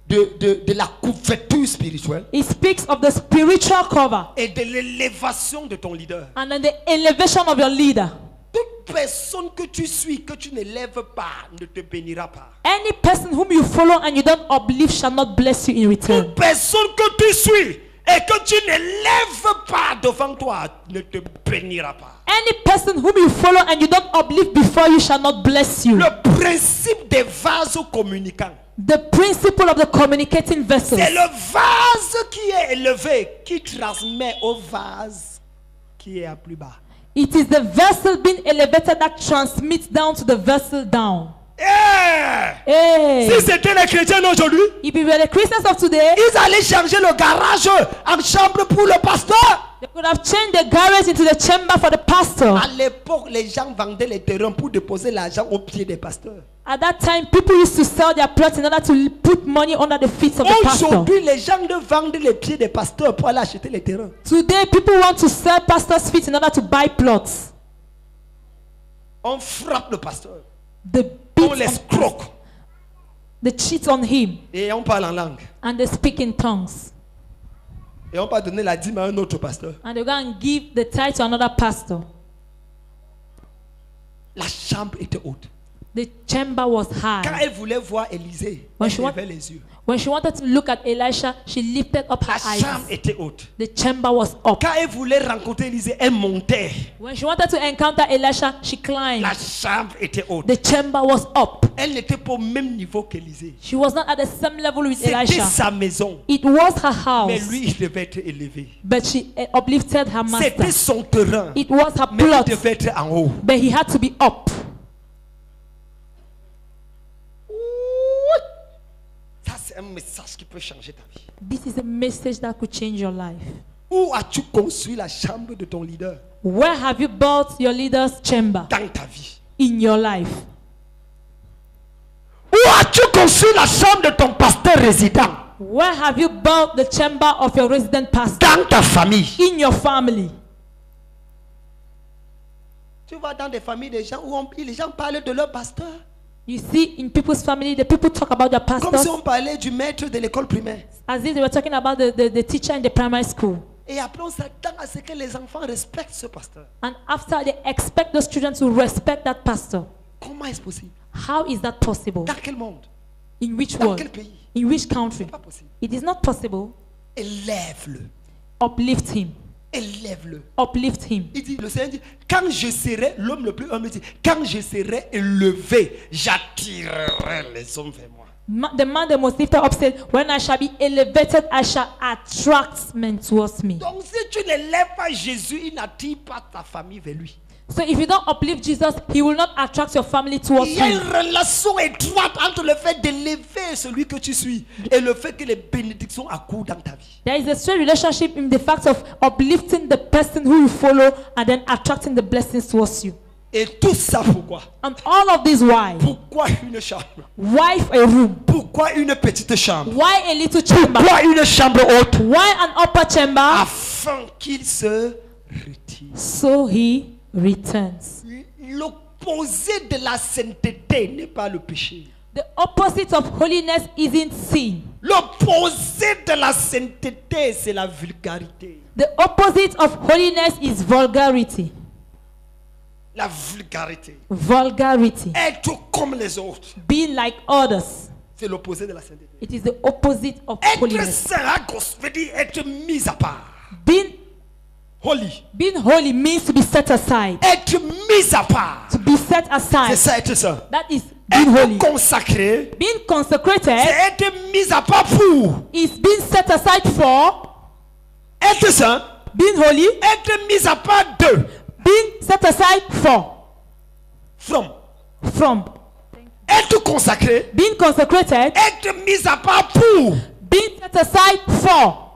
de la couverture spirituelle It speaks of the spiritual cover et de l'élévation de ton leader. and then the elevation of your leader. Toute personne que tu suis, que tu ne lèves pas, ne te bénira pas. Any person whom you follow and you don't uplift shall not bless you in return. Toute personne que tu suis et que tu ne lèves pas devant toi, ne te bénira pas. Any person whom you follow and you don't uplift before you shall not bless you. Le principe des vases communicants. The principle of the communicating vessels. C'est le vase qui est élevé qui transmet au vase qui est à plus bas. It is the vessel being elevated that transmits down to the vessel down. Hey. Si c'était les chrétiens aujourd'hui, If you were the Christians of today, ils allaient changer le garage en chambre pour le pasteur. they could have changed the garage into the chamber for the pastor. À l'époque, les gens vendaient les terrains pour déposer l'argent aux pieds des pasteurs. At that time, people used to sell their plots in order to put money under the feet of the pastor. Aujourd'hui, les gens ne vendent les pieds des pasteurs pour aller acheter les terrains. Today, people want to sell pastors' feet in order to buy plots. On frappe le pasteur. The On beat, l'escroque. they cheat on him, Et on parle en langue. and they speak in tongues. Et on va donner la dîme à un autre pasteur. And they go and give the tithe to another pastor. La chambre était haute. The chamber was Quand high. elle voulait voir Élisée, When elle she, want- levait les yeux. when she wanted to look at Elisha, she lifted up La her chambre eyes. était haute. The chamber was up. Quand elle voulait rencontrer Élisée, elle montait. When she wanted to encounter Elisha, she climbed. La chambre était haute. The chamber was up. Elle n'était pas au même niveau qu'Élisée. She was not at the same level with C'était Elisha. sa maison. It was her Mais house, lui, il devait être élevé. but she uplifted her C'était master. son terrain. It was her Mais il plot, devait être en haut. but he had to be up. Ça, c'est un message qui peut changer ta vie. This is a message that could change your life. Où as-tu construit la chambre de ton leader Where have you built your leader's chamber dans ta vie? in your life? Où as-tu construit la chambre de ton pasteur résident Where have you built the chamber of your resident pastor dans ta famille? in your family? Tu vas dans des familles des gens où les gens parlent de leur pasteur. You see, in people's family, the people talk about their Comme si pastors on parlait du maître de l'école primaire. as if they were talking about the teacher in the primary school. Et après, on s'attend à ce que les enfants respectent ce pasteur. And after, they expect those children to respect that pastor. Comment est-ce possible? How is that possible? Dans quel monde? In which Dans world? quel pays? In which country? Pas possible. It is not possible. Élève-le. Uplift him. Élève-le. Uplift him. Il dit, le Seigneur dit, quand je serai, l'homme le plus humble dit, quand je serai élevé, j'attirerai les hommes vers moi. The man the most lifted up said, when I shall be elevated, I shall attract men towards me. Donc si tu n'élèves pas Jésus, il n'attire pas ta famille vers lui. So if you don't uplift Jesus, he will not attract your family towards Il y a une you. relation étroite entre le fait d'élever celui que tu suis et le fait que les bénédictions accourent dans ta vie. There is a straight relationship in the fact of uplifting the person who you follow and then attracting the blessings towards you. Et tout ça pourquoi? And all of this why? Pourquoi une chambre? Why a room? Pourquoi une petite chambre? Why a little chamber? Pourquoi une chambre haute? Why an upper chamber? Afin qu'il se retire. So he returns. L'opposé de la sainteté n'est pas le péché. The opposite of holiness isn't sin. L'opposé de la sainteté, c'est la vulgarité. The opposite of holiness is vulgarity. La vulgarité. Vulgarity. Être comme les autres, Being like others. c'est l'opposé de la sainteté. It is the opposite of Être holiness. saragos veut dire être mis à part. Being holy means to be set aside. Être mis à part. To be set C'est aside. ça être saint. That is being holy. Être consacré, Being consecrated c'est être mis à part pour. is being set aside for. Être saint, Being holy. être mis à part de. Being set aside for. From. Être consacré, Being consecrated. être mis à part pour. Being set aside for.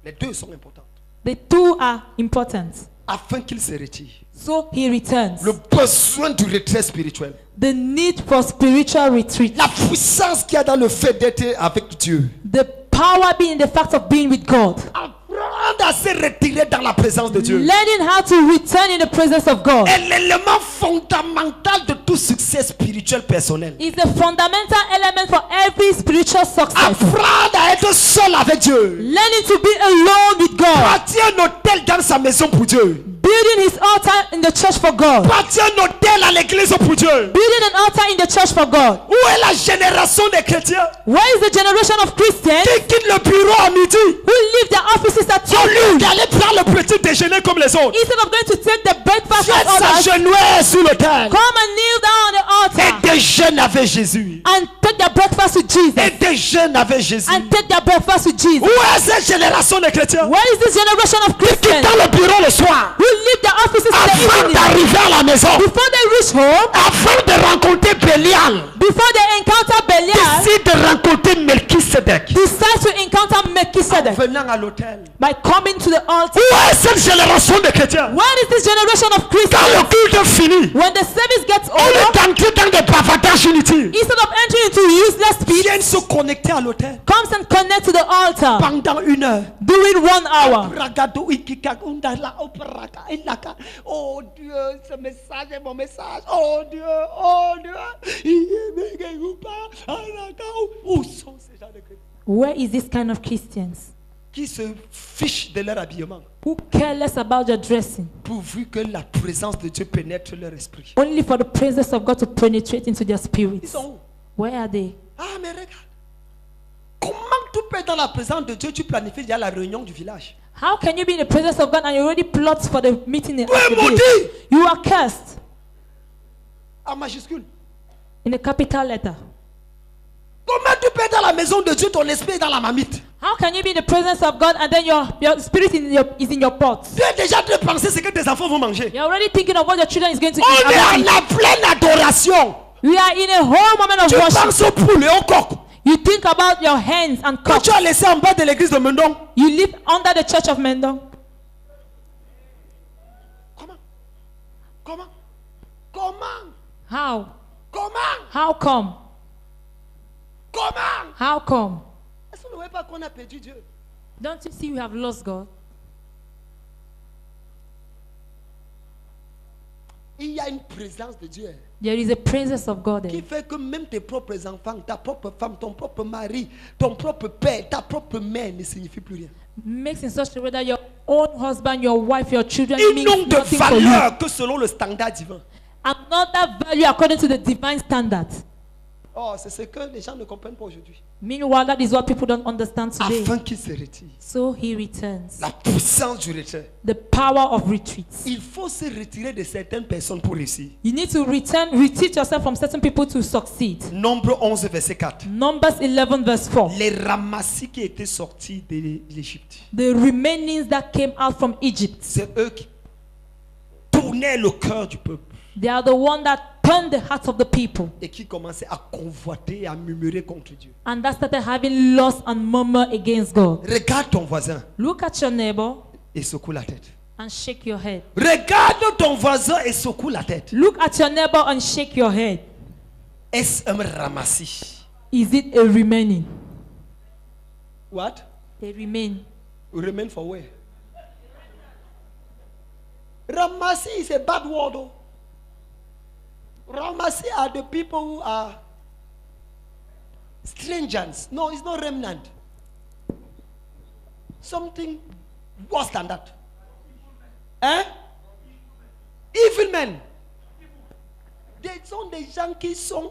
Les deux sont importants. The two are important. Afin qu'il se retire. So he returns. Le besoin du retrait spirituel. The need for spiritual retreat. La puissance qu'il y a dans le fait d'être avec Dieu. The power being in the fact of being with God. Apprendre à se retirer dans la présence de Dieu. Learning how to return in the presence of God est l'élément fondamental de tout succès spirituel personnel. is the fundamental element for every spiritual success. Apprendre à être seul avec Dieu. Learning to be alone with God. Bâtir un hôtel dans sa maison pour Dieu. Building his altar in the church for God. Bâtir un hôtel à l'église pour Dieu. Building an altar in the church for God. Où est la génération des chrétiens Where is the generation of Christians qui quittent le bureau à midi who leave their offices at au lieu 2 d'aller prendre le petit déjeuner comme les autres? instead of going to take the breakfast Viens of others? s'agenouiller sur l'autel Come and kneel down on the et altar déjeune avec Jésus. and take their breakfast with Jesus. Et déjeune avec Jésus. And take their breakfast with Jesus. Où est cette génération de chrétiens Where is this generation of qui quittent Christians le bureau le soir who leave their offices in the afin evening d'arriver à la maison, before they reach home, afin de rencontrer Bélial, before they encounter Belial, décide de rencontrer Melchisedec decide to encounter Melchizedek venant à l'hôtel. by coming to the altar? Où est cette génération de chrétiens? Where is this generation of Quand le Christians culte est fini, when the service gets on est over, entré dans des bavardages inutiles. instead of entering into useless speech, Viennent se connecter à l'hôtel comes and connect to the altar pendant 1 heure. during 1 hour? Oh Dieu, ce message est mon message. Oh Dieu, oh Dieu. Où sont ces gens de chrétiens Where is this kind of Christians qui se fichent de leur habillement who care less about their dressing, pourvu que la présence de Dieu pénètre leur esprit? only for the presence of God to penetrate into their Ils spirits? sont où? Where are they? Ah mais regarde. Comment tu peux être dans la présence de Dieu, tu planifies déjà la réunion du village? How can you be in the presence of God and you already plot for the meeting in Tu es the village? maudit You are cursed en majuscule. in a capital letter. Comment tu peux être dans la maison de Dieu, ton esprit est dans la marmite? How can you be in the presence of God and then your spirit is in your pot? Tu as déjà de penser ce que tes enfants vont manger. You're already thinking of what your children is going to On eat. est after en eat. la pleine adoration. We are in a whole moment of Tu worship. penses au poulet, au coq. You think about your hands and Quand cups. tu as laissé en bas de l'église de Mendon. You live under the church of Mendon. Comment? Comment? Comment? How? Comment? How come? Comment? How come? Est-ce que vous ne voyez pas qu'on a perdu Dieu? Don't you see we have lost God? Il y a une présence de Dieu There is a presence of God qui there. fait que même tes propres enfants, ta propre femme, ton propre mari, ton propre père, ta propre mère ne signifie plus rien. Makes in such a way that your own husband, your wife, your children Ils n'ont means de nothing for you. valeur que selon le standard divin. And not that value according to the divine standard. Oh, c'est ce que les gens ne comprennent pas aujourd'hui. Meanwhile, that is what people don't understand today. Afin qu'il se retire. So he returns. La puissance du retrait. The power of retreat. Il faut se retirer de certaines personnes pour réussir. You need to retreat yourself from certain people to succeed. Nombre 11, verset 4. Numbers 11 verse 4. Les ramassis qui étaient sortis de l'Égypte, The remainings that came out from Egypt, c'est eux qui tournaient le cœur du peuple they are the one that turned the hearts of the people. et qui commençaient à convoiter et à murmurer contre Dieu. And that started having loss and murmur against God. Regarde ton voisin Look at your neighbor et secoue la tête. and shake your head. Regarde ton voisin et secoue la tête. Look at your neighbor and shake your head. Est-ce un ramassis? Is it a remaining? What? A remain. Remain for where? Ramassis is a bad word. Oh. Ramassis are the people who are strangers. No, it's not remnant. Something worse than that. Hein? Evil men. Ils sont des gens qui sont...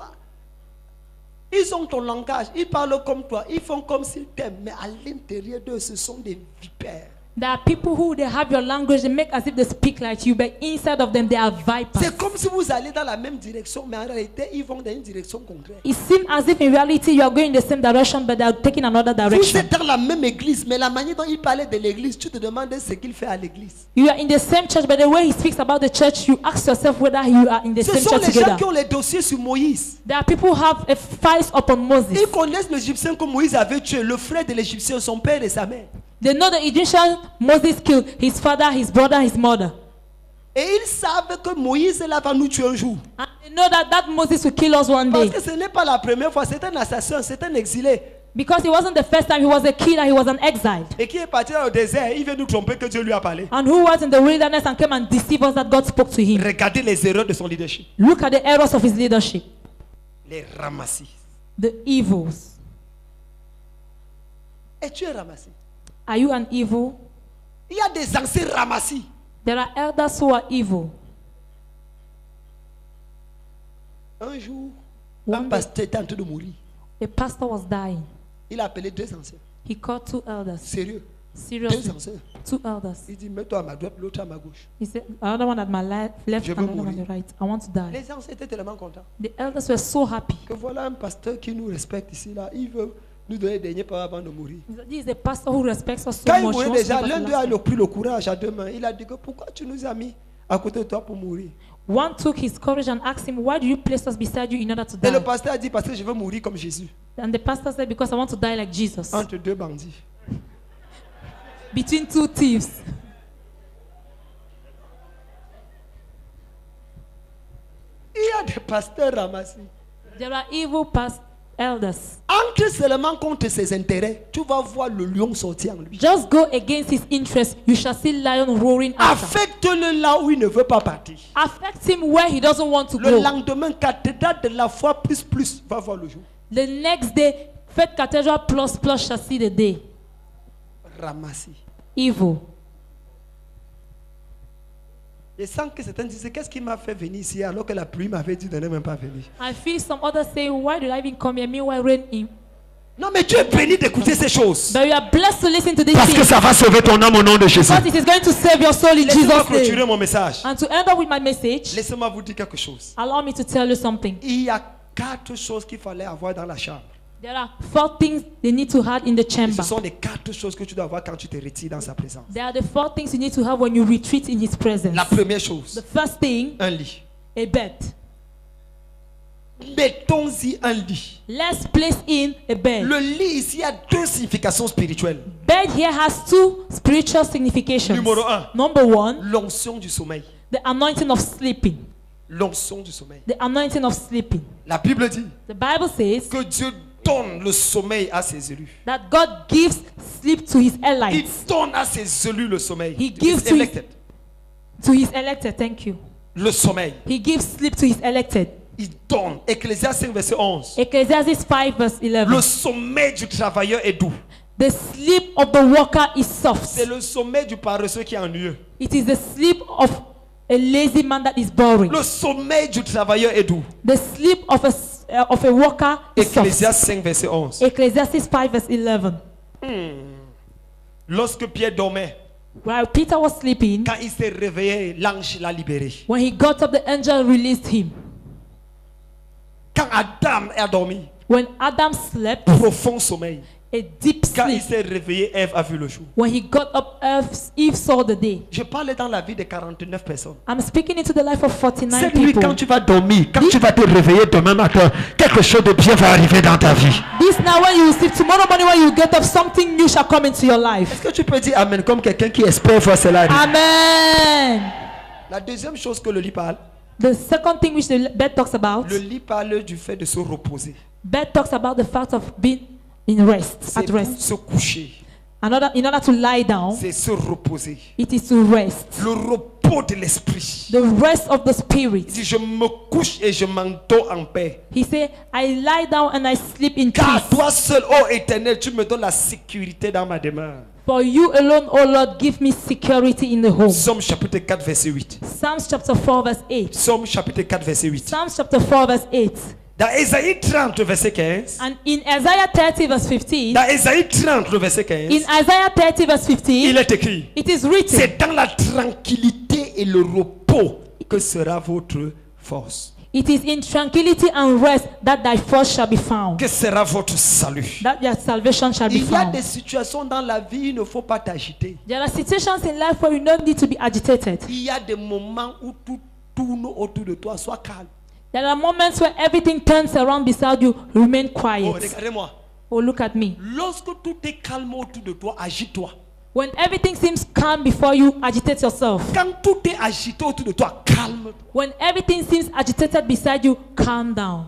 Ils ont ton langage, ils parlent comme toi, ils font comme s'ils t'aiment, mais à l'intérieur d'eux, ce sont des vipères. There are people who they have your language, they make as if they speak like you, but inside of them they are vipers. C'est comme si vous allez dans la même direction, mais en réalité, ils vont dans une direction contraire. It seems as if in reality you are going in the same direction, but they are taking another Vous direction. êtes dans la même église, mais la manière dont il parlait de l'église, tu te demandes ce qu'il fait à l'église. You are in the same church, but the way he speaks about the church, you ask yourself whether you are in the Ce same sont church les gens together. qui ont les dossiers sur Moïse. There are people who have a fight upon Moses. Ils connaissent l'Égyptien que Moïse avait tué, le frère de l'Égyptien, son père et sa mère. They know the Egyptian Moses killed his father, his brother, his mother. Et ils savent que Moïse là va nous tuer un jour. And they know that Moses will kill us one Parce day. que ce n'est pas la première fois, c'est un assassin, c'est un exilé. Because it wasn't the first time he was a killer, he was an exile. Et qui est parti dans le désert, il veut nous tromper que Dieu lui a parlé. And who was in the wilderness and came and deceived us that God spoke to him. Regardez les erreurs de son leadership. Look at the errors of his leadership. Les ramassis. The evils. Et tu es ramassé. Are you an evil? Il y a des anciens ramassis. There are elders who are evil. Un jour, One un day- pasteur était en train de mourir. A pastor was dying. Il a appelé deux anciens. He called two elders. Sérieux. Deux Seriously. anciens. Two elders. Il dit, mets-toi à ma droite, l'autre à ma gauche. He said, another one at my left Je and veux another one on mourir. the right. I want to die. Les anciens étaient tellement contents. The elders were so happy. Que voilà un pasteur qui nous respecte ici, là. Il veut nous donner les derniers paroles avant de mourir. This is a pastor who respects us so Quand il much. He mourait wants to déjà, give us l'un the d'eux last a pris le courage à deux mains. Il a dit que pourquoi tu nous as mis à côté de toi pour mourir? one took his courage and asked him, why do you place us beside you in order to Et le die? pasteur a dit, parce que je veux mourir comme Jésus. And the pastor said, because I want to die like Jesus. Entre deux bandits. Between two thieves. Il y a des pasteurs ramassés. There are evil past elders. Entre seulement contre ses intérêts, tu vas voir le lion sortir en lui. Just go against his interest. You shall see lion roaring after. Affecte-le là où il ne veut pas partir. Affect him where he doesn't want to Le go. lendemain, cathédrale de la foi plus va voir le jour. The next day, Faith Cathedral plus shall see the day. Ramassé. Evil. Et sans que certains disent, qu'est-ce qui m'a fait venir ici alors que la pluie m'avait dit de ne même pas venir. I feel some others say, why did I even come here? Meanwhile, rain in. Non, mais tu es béni d'écouter ces choses. But you are blessed to listen to this Parce que thing. ça va sauver ton âme au nom de Jésus. Because it is going to save your soul in Laissez-moi Jesus' clôturer name. mon message. And to end up with my message, Laissez-moi vous dire quelque chose. allow me to tell you something. Il y a 4 choses qu'il fallait avoir dans la chambre. There are 4 things they need to have in the Et chamber. ce sont les 4 choses que tu dois avoir quand tu te retires dans sa présence. There are the 4 things you need to have when you retreat in His presence. La première The chose, first thing, un lit. a bed. Mettons-y un lit. Let's place in a bed. Le lit ici, il y a 2 significations spirituelles. Bed here has 2 spiritual significations. Numéro 1, Number 1, l'onction du sommeil. the anointing of sleeping. L'onction du sommeil. The anointing of sleeping. La Bible dit The Bible says que Dieu donne le sommeil à ses élus. that God gives sleep to His Il elites. donne à ses élus le sommeil. He gives to Elected. His elected. Thank you. Le sommeil. He gives sleep to His elected. Il donne. Ecclésiaste 5, verset 11. Ecclesiastes 5 verse 11. Le sommeil du travailleur est doux. The sleep of the worker is soft. C'est le sommeil du paresseux qui est ennuyeux. It is the sleep of a lazy man that is boring. Le sommeil du travailleur est doux. The sleep of a worker is soft. Ecclésiaste 5, verset 11. Ecclesiastes 5 verse 11. Lorsque Pierre dormait, While Peter was sleeping, quand il s'est réveillé, l'ange l'a libéré. when he got up, the angel released him. Quand Adam a dormi, When Adam slept, profond sommeil, A deep Quand il sleep. s'est réveillé, Ève a vu le jour. When he got up, Eve saw the day. Je parle dans la vie de 49 personnes. I'm speaking into the life of 49 Cette nuit, people. quand tu vas dormir, quand tu vas te réveiller demain matin, quelque chose de bien va arriver dans ta vie. This now when you sleep, tomorrow morning when you get up, something new shall come into your life. Est-ce que tu peux dire Amen comme quelqu'un qui espère voir cela arriver? Amen. La deuxième chose que le lit parle, The second thing which the bed talks about, le lit parle du fait de se reposer. bed talks about the fact of being in rest, C'est at pour rest. se coucher, In order to lie down, c'est se reposer. it is to rest. Le repos de l'esprit. The rest of the Il spirit. dit, je me couche et je m'endors en paix. He said, I lie down and I sleep in Car peace. toi seul, ô Éternel, tu me donnes la sécurité dans ma demeure. For you alone, O Lord, give me security in the home. Psaume chapitre 4, verset 8. Psalms chapter 4 verse 8. Psaume chapitre 4, verset 8. Psalms chapter 4 verse 8. Dans Ésaïe 30, verset 15. And in Isaiah 30 verse 15, Dans Ésaïe 30, verset in 15, Isaiah 30 verse il 15, est écrit, it is written, c'est dans la tranquillité et le repos que sera votre force. it is in tranquility and rest that thy force shall be found, Que sera votre salut. that your salvation shall be Il y a found. des situations dans la vie, il ne faut pas t'agiter. There are situations in life where you don't need to be agitated. Il y a des moments où tout tourne autour de toi, sois calme. There are moments where everything turns around beside you. Remain Oh, quiet. regardez-moi. Oh, look at me. Lorsque tout est calme autour de toi, agite-toi. When everything seems calm before you, agitate yourself. Quand tout est agité autour de toi, calme-toi. When everything seems agitated beside you, calm down.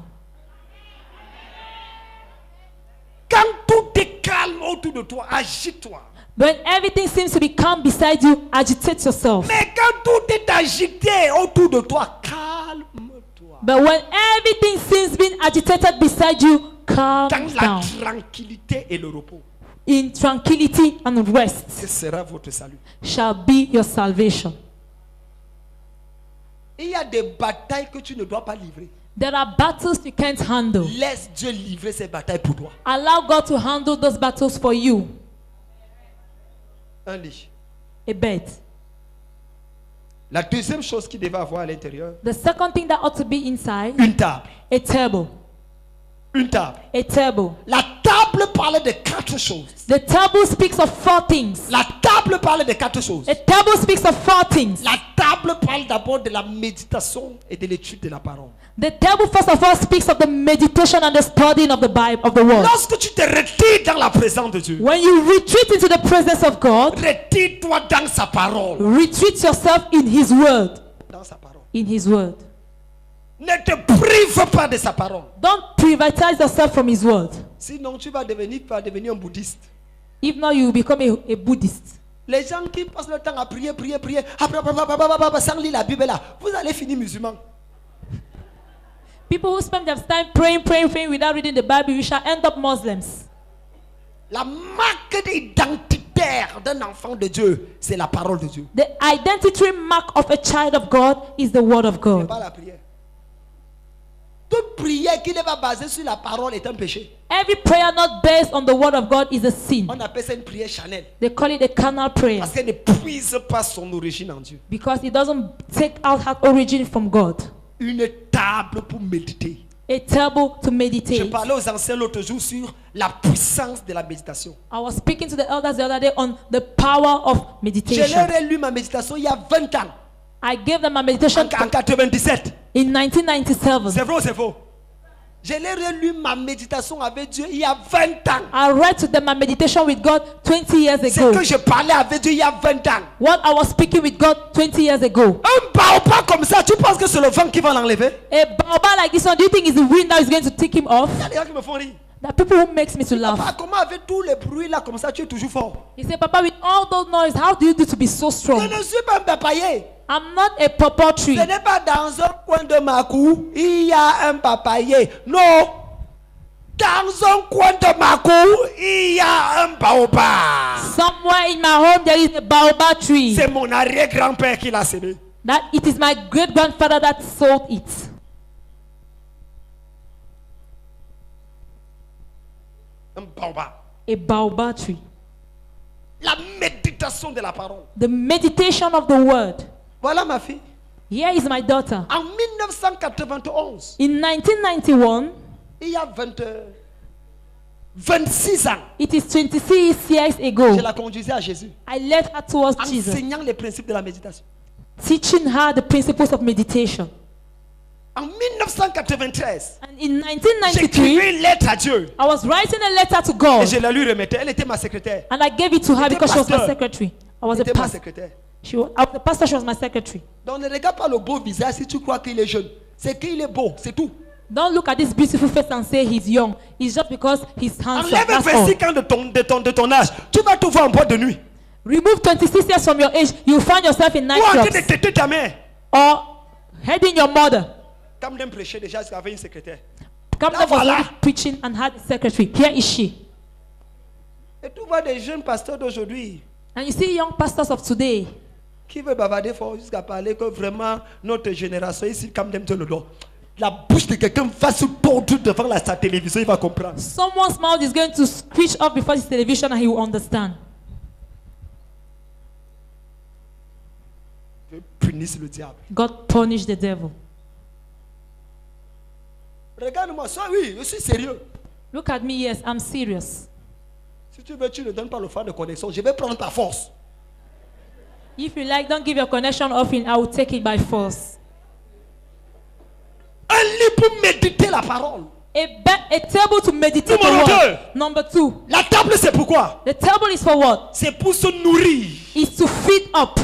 Quand tout est calme autour de toi, agite-toi. When everything seems to be calm beside you, agitate yourself. Mais quand tout est agité autour de toi, calme-toi. But when everything seems being agitated beside you, calm Dans la down. tranquillité et le repos, In tranquility and ce rest sera votre salut. shall be your salvation. Il y a des batailles que tu ne dois pas livrer. There are battles you can't handle. Laisse Dieu livrer ces batailles pour toi. Allow God to handle those battles for you. Un lit. A bed. La deuxième chose qu'il devait avoir à l'intérieur, The second thing that ought to be inside, une table. a table. Une table. A table. La table parle de quatre choses. The table speaks of four things. La table parle de quatre choses. A table speaks of four things. La table parle d'abord de la méditation et de l'étude de la parole. The table, first of all, speaks of the meditation and the studying of the Bible, of the Word. Lorsque tu te retires dans la présence de Dieu, When you retreat into the presence of God, retire-toi dans sa parole. retreat yourself in His Word. Dans sa parole. In His Word. Ne te prive pas de sa parole. Don't privatize yourself from His Word. Sinon, tu vas devenir un bouddhiste. If not, you will become a Buddhist. Les gens qui passent le temps à prier, sans lire la Bible là, vous allez finir musulman. People who spend their time praying without reading the Bible, you shall end up Muslims. La marque identitaire d'un enfant de Dieu, c'est la parole de Dieu. The identity mark of a child of God is the Word of C'est God. pas la prière. Toute prière qui n'est pas basée sur la parole est un péché. Every prayer not based on the Word of God is a sin. On appelle ça une prière charnelle. They call it a carnal prayer Parce qu'elle ne puise pas son origine en Dieu. because it doesn't take out her origin from God. Une table pour méditer. A table to Je meditate. parlais aux anciens l'autre jour sur la puissance de la méditation. I was speaking to the elders the other day on the power of Je meditation. leur ai lu ma méditation il y a 20 ans. I gave them a meditation En 97. in 1997. C'est vrai ou c'est faux? Je leur ai lu ma méditation avec Dieu il y a 20 ans. I read to them my meditation with God 20 years C'est ago. que je parlais avec Dieu il y a 20 ans. What I was speaking with God 20 years ago. Un baobab comme ça, tu penses que c'est le vent qui va l'enlever? A baobab like this one, do you think it's the wind that is going to take him off? Il y a des gens qui me font rire. The people who makes me to laugh. Papa, comment avec tous les bruits là comme ça, tu es toujours fort? He said, Papa, with all those noise, how do you do to be so Je strong? ne suis pas un papayer. I'm not a pawpaw tree. Ce n'est pas dans un coin de ma cour, il y a un papayer. Non. Dans un coin de ma cour, il y a un baobab. Somewhere in my home there is a baobab tree. C'est mon arrière-grand-père qui l'a semé. That it is my great grandfather that sowed it. Un baobab. A baobab tree. La méditation de la parole. The meditation of the word. Voilà ma fille. Here is my daughter. En 1991, In 1991, il y a 20, 26 ans, It is 26 years ago. je la conduisais à Jésus, I led her towards Jesus, enseignant les principes de la méditation. teaching her the principles of meditation. En 1993, And in j'écrivais 1993, une lettre à Dieu I was writing a letter to et God, je la lui remettais. Elle était ma secrétaire. and I gave it to her Était because she was my pasteur. secretary. I was Elle a était ma pastor. secrétaire. I was the pastor. She was my secretary. Donc ne regarde pas le beau visage si tu crois qu'il est jeune. C'est qu'il est beau, c'est tout. Don't look at this beautiful face and say he's young. It's just because he's handsome. Enlève That's all. 25 ans de ton âge. Tu vas te voir en boîte de nuit. Remove 26 years from your age, you find yourself in Ou en train de nightclubs têter ta mère. or heading your mother. Comme d'un prêcher déjà, il y avait une secrétaire. Come Là, was voilà. already preaching and had a secretary. Here is she. Et tu vois des jeunes pasteurs d'aujourd'hui And you see young pastors of today qui veulent bavarder fort jusqu'à parler que vraiment notre génération ici, comme même te le doigt. La bouche de quelqu'un va se tordre devant sa télévision, il va comprendre. someone's mouth is going to screech up before his television and he will understand. Je punisse le diable. God punished the devil. Regarde-moi ça, oui, je suis sérieux. Look at me, yes, I'm serious. Si tu veux, tu ne donnes pas le phare de connexion. Je vais prendre ta force. If you like, don't give your connection offering, I will take it by force. Un lit pour méditer la parole. A table to meditate the Numéro word. Number 2. La table, c'est pourquoi? The table is for what? C'est pour se nourrir. It's to feed up.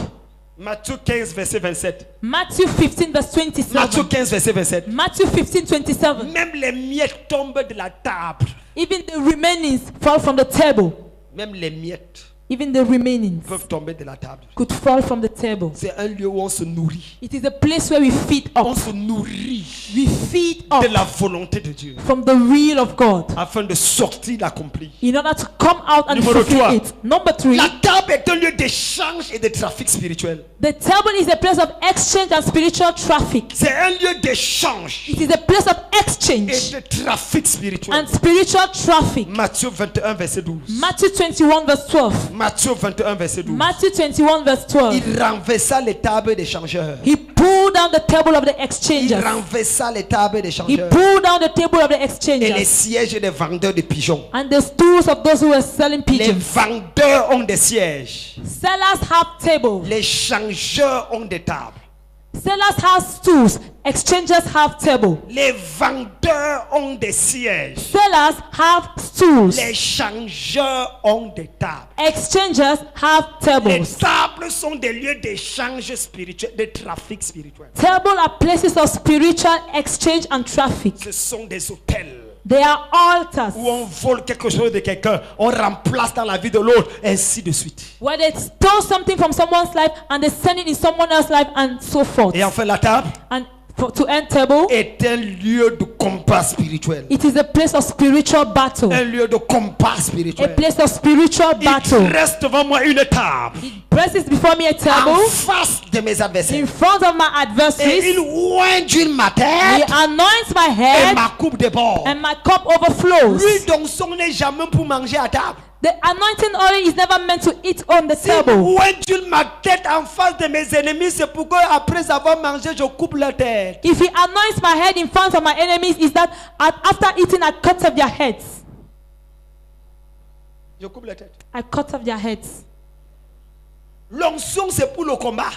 Matthieu 15, verset 27. Matthew 15 verse 27. Matthieu 15, verset 27. Matthew 15, 27. Même les miettes tombent de la table. Even the remainings fall from the table. Même les miettes Even the remainings peuvent tomber de la table. could fall from the table. C'est un lieu où on se nourrit. It is a place where we feed On up. se nourrit We feed up de la volonté de Dieu from the will of God afin de sortir l'accompli. in order to come out and Numéro fulfill 3. it. Number 3. La table est un lieu d'échange et de trafic spirituel. The table is a place of exchange and spiritual traffic. C'est un lieu d'échange It is a place of et exchange de trafic spirituel. and spiritual traffic. Matthieu 21, verset 12. Matthew 21 verse 12. Matthieu 21, verset 12. Matthew 21 verse 12. Il renversa les tables des changeurs. He pulled down the table of the Il exchangers. renversa les tables des He changeurs. pulled down the table of the Et les exchangers sièges des vendeurs de pigeons. and the stools of those who were selling Les pigeons. vendeurs ont des sièges. Sellers have tables. Les changeurs ont des tables. Sellers have stools. Exchangers have tables. Les vendeurs ont des sièges. Sellers have stools. Les changeurs ont des tables. Exchangers have Les tables. tables sont des lieux d'échange spirituel, de trafic spirituel. Tables are places of spiritual exchange and traffic. Ce sont des hôtels They are altars où on vole quelque chose de quelqu'un, on remplace dans la vie de l'autre, ainsi de suite. where they stole something from someone's life and they send it in someone else's life and so forth. Et enfin, la table And to end table, est un lieu de combat spirituel. it is a place of spiritual battle. Un lieu de combat A spirituel. place of spiritual Il battle. reste devant moi une table He presses before me a en table face de mes adversaires. in front of my Et adversaries. il oint d'huile ma He tête anoints my et head ma coupe déborde. and my cup overflows. Lui dont son n'est jamais pour manger à table. The anointing oil is never meant to eat on the Si table. oint d'huile ma tête en face de mes ennemis, c'est pourquoi après avoir mangé, je coupe la tête. If he anoints my head in front of my enemies, is that after eating I cut off their heads. Je coupe la tête. I cut off their heads. L'onction, c'est pour le combat.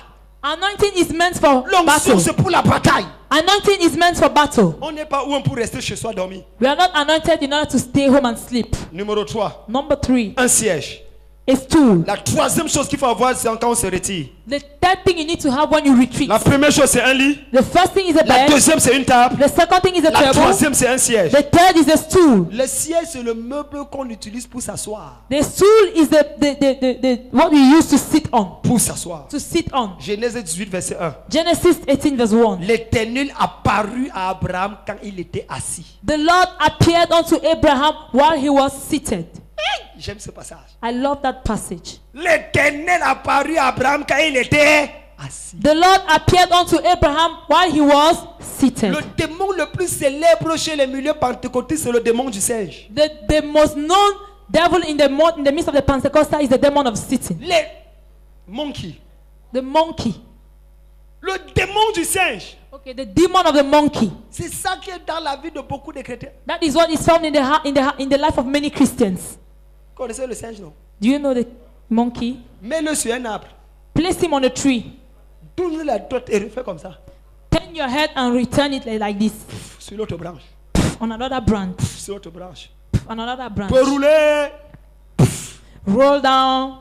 Anointing is meant for L'onction, battle. c'est pour la bataille. Anointing is meant for battle. On n'est pas où on peut rester chez soi dormir. We are not anointed in order to stay home and sleep. Numéro 3, Number 3, un siège. a stool. La troisième chose qu'il faut avoir, c'est quand on se retire. The third thing you need to have when you retreat. La première chose, c'est un lit. The first thing is a La bed. deuxième, c'est une table. The second thing is a La table. troisième, c'est un siège. The third is a stool. Le siège, c'est le meuble qu'on utilise pour s'asseoir. The stool is the what we use to sit on. Pour s'asseoir. To sit on. Genèse 18, verset 1. Genesis 18 verse 1. L'Éternel apparut à Abraham quand il était assis. The Lord appeared unto Abraham while he was seated. J'aime ce passage. I love that passage. L'Éternel apparut à Abraham quand il était assis. The Lord appeared unto Abraham while he was seated. Le démon le plus célèbre chez les milieux pentecôtistes, c'est le démon du singe. The most known devil in the midst of the Pentecostal is the demon of sitting. Les monkeys. The monkey. Le démon du singe. Okay, the demon of the monkey. C'est ça qui est dans la vie de beaucoup de chrétiens. That is what is found in the life of many Christians. Vous connaissez le singe, non? Do you know the monkey? Mets-le sur un arbre. Place him on a tree. Tourne la tête et refais comme ça. Turn your head and return it like this. Sur l'autre branche. On another branch. Sur l'autre branche. On another branch. Peut rouler. Roll down.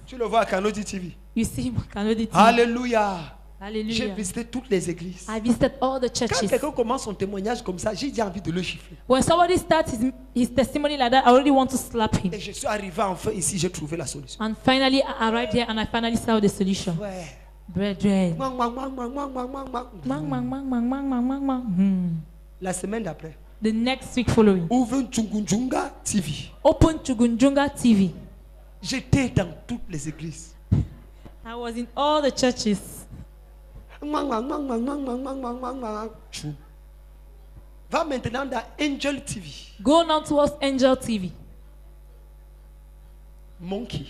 Tu le vois à Canody TV. You see him. Canody TV. Alléluia. J'ai Hallelujah. visité toutes les églises. I visited all the Quand churches. quelqu'un commence son témoignage comme ça, j'ai déjà envie de le chiffrer. When somebody starts his testimony like that, I already want to slap him. Et je suis arrivé enfin ici, j'ai trouvé la solution. And finally, I arrived here and I finally saw the solution. Ouais. Brethren. Mang, mang, mang, mang, mang, mang, mang, mang. Mang, mang, mang, mang, mang, mang, mang, mang. La semaine d'après, The next week following, ouvre Tchungunjunga TV. open Chugunjunga TV. J'étais dans toutes les églises. I was in all the churches. Mang, mang, mang, mang, mang, mang, mang, mang, mang, mang. Tchou. Va maintenant dans Angel TV. Go now towards Angel TV. Monkey.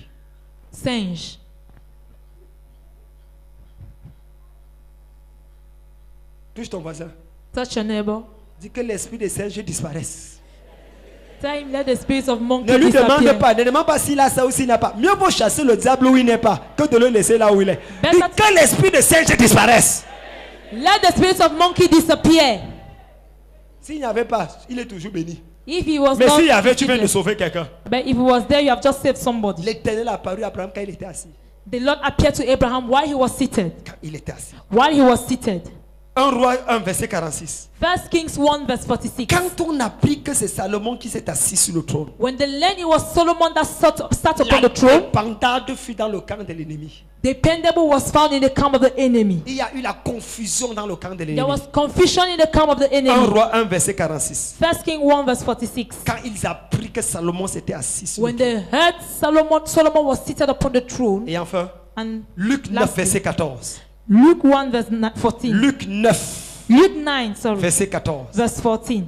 Singe. Touche ton voisin. Touch your neighbor. Dis que l'esprit des singes disparaisse. Tell him let the spirits of monkey Ne lui demande disappear. pas, ne demande pas s'il a ça ou s'il n'a pas. Mieux vaut chasser le diable où il n'est pas que de le laisser là où il est. Dis que l'esprit de singe disparaisse. Let the spirits of monkey disappear. S'il n'y avait pas, il est toujours béni. If he was Mais not s'il y avait, tu viens de defeated. sauver quelqu'un. But if he was there, you have just saved somebody. L'Éternel a apparu à Abraham quand il était assis. The Lord appeared to Abraham while he was seated. Quand il était assis. While he was seated. 1 Roi 1 verset 46. 1 Kings 1 verse 46. Quand on applique que c'est Salomon qui s'est assis sur le trône, When the land it was Solomon that sat upon la the throne, dépendade fut dans le camp de l'ennemi. dependable was found in the camp of the enemy. Il y a eu la confusion dans le camp de There l'ennemi. was confusion in the camp of the 1 enemy. Roi 1 verset 46. 1 Kings 1 verse 46. Quand ils apprirent que Salomon s'était assis sur When le trône. they heard Solomon was seated upon the throne, Et enfin, and Luc 9 lastly, verset 14. Luke 1 verse 14. Luc 9 Luke 9, sorry, verset 14. verse 14.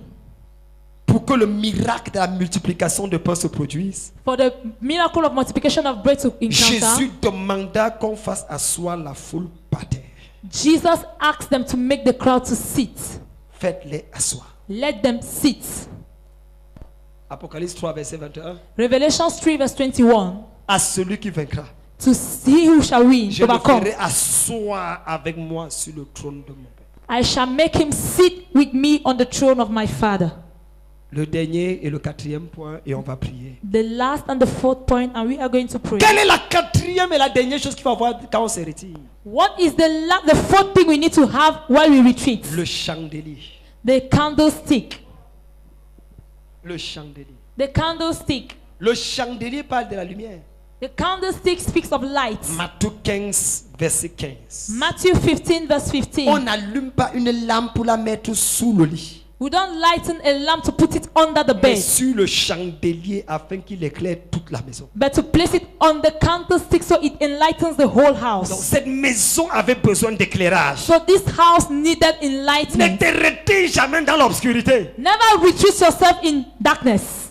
Pour que le miracle de la multiplication de pain se produise, For the miracle of multiplication of bread to encounter, Jésus demanda qu'on fasse asseoir la foule par terre. Jesus asked them to make the crowd to sit. Faites-les asseoir. Let them sit. Apocalypse 3 verset 21. Revelation 3 verse 21. À celui qui vaincra, To see who shall win, je le overcome. ferai asseoir avec moi sur le trône de mon Père. I shall make him sit with me on the throne of my Father. Le dernier et le quatrième point, et on va prier. The last and the fourth point, and we are going to pray. Quelle est la quatrième et la dernière chose qu'il faut avoir quand on se retire? What is the fourth thing we need to have while we retreat? Le chandelier. The candlestick. Le chandelier. The candlestick. Le chandelier parle de la lumière. The candlestick speaks of light. Matthieu 15, verset 15. Matthew 15 verse 15. On n'allume pas une lampe pour la mettre sous le lit, We don't lighten a lamp to put it under the mais bed, sur le chandelier afin qu'il éclaire toute la maison. but to place it on the candlestick so it enlightens the whole Donc house. cette maison avait besoin d'éclairage. So this house needed Ne enlightenment. te retire jamais dans l'obscurité. Never retreat yourself in darkness.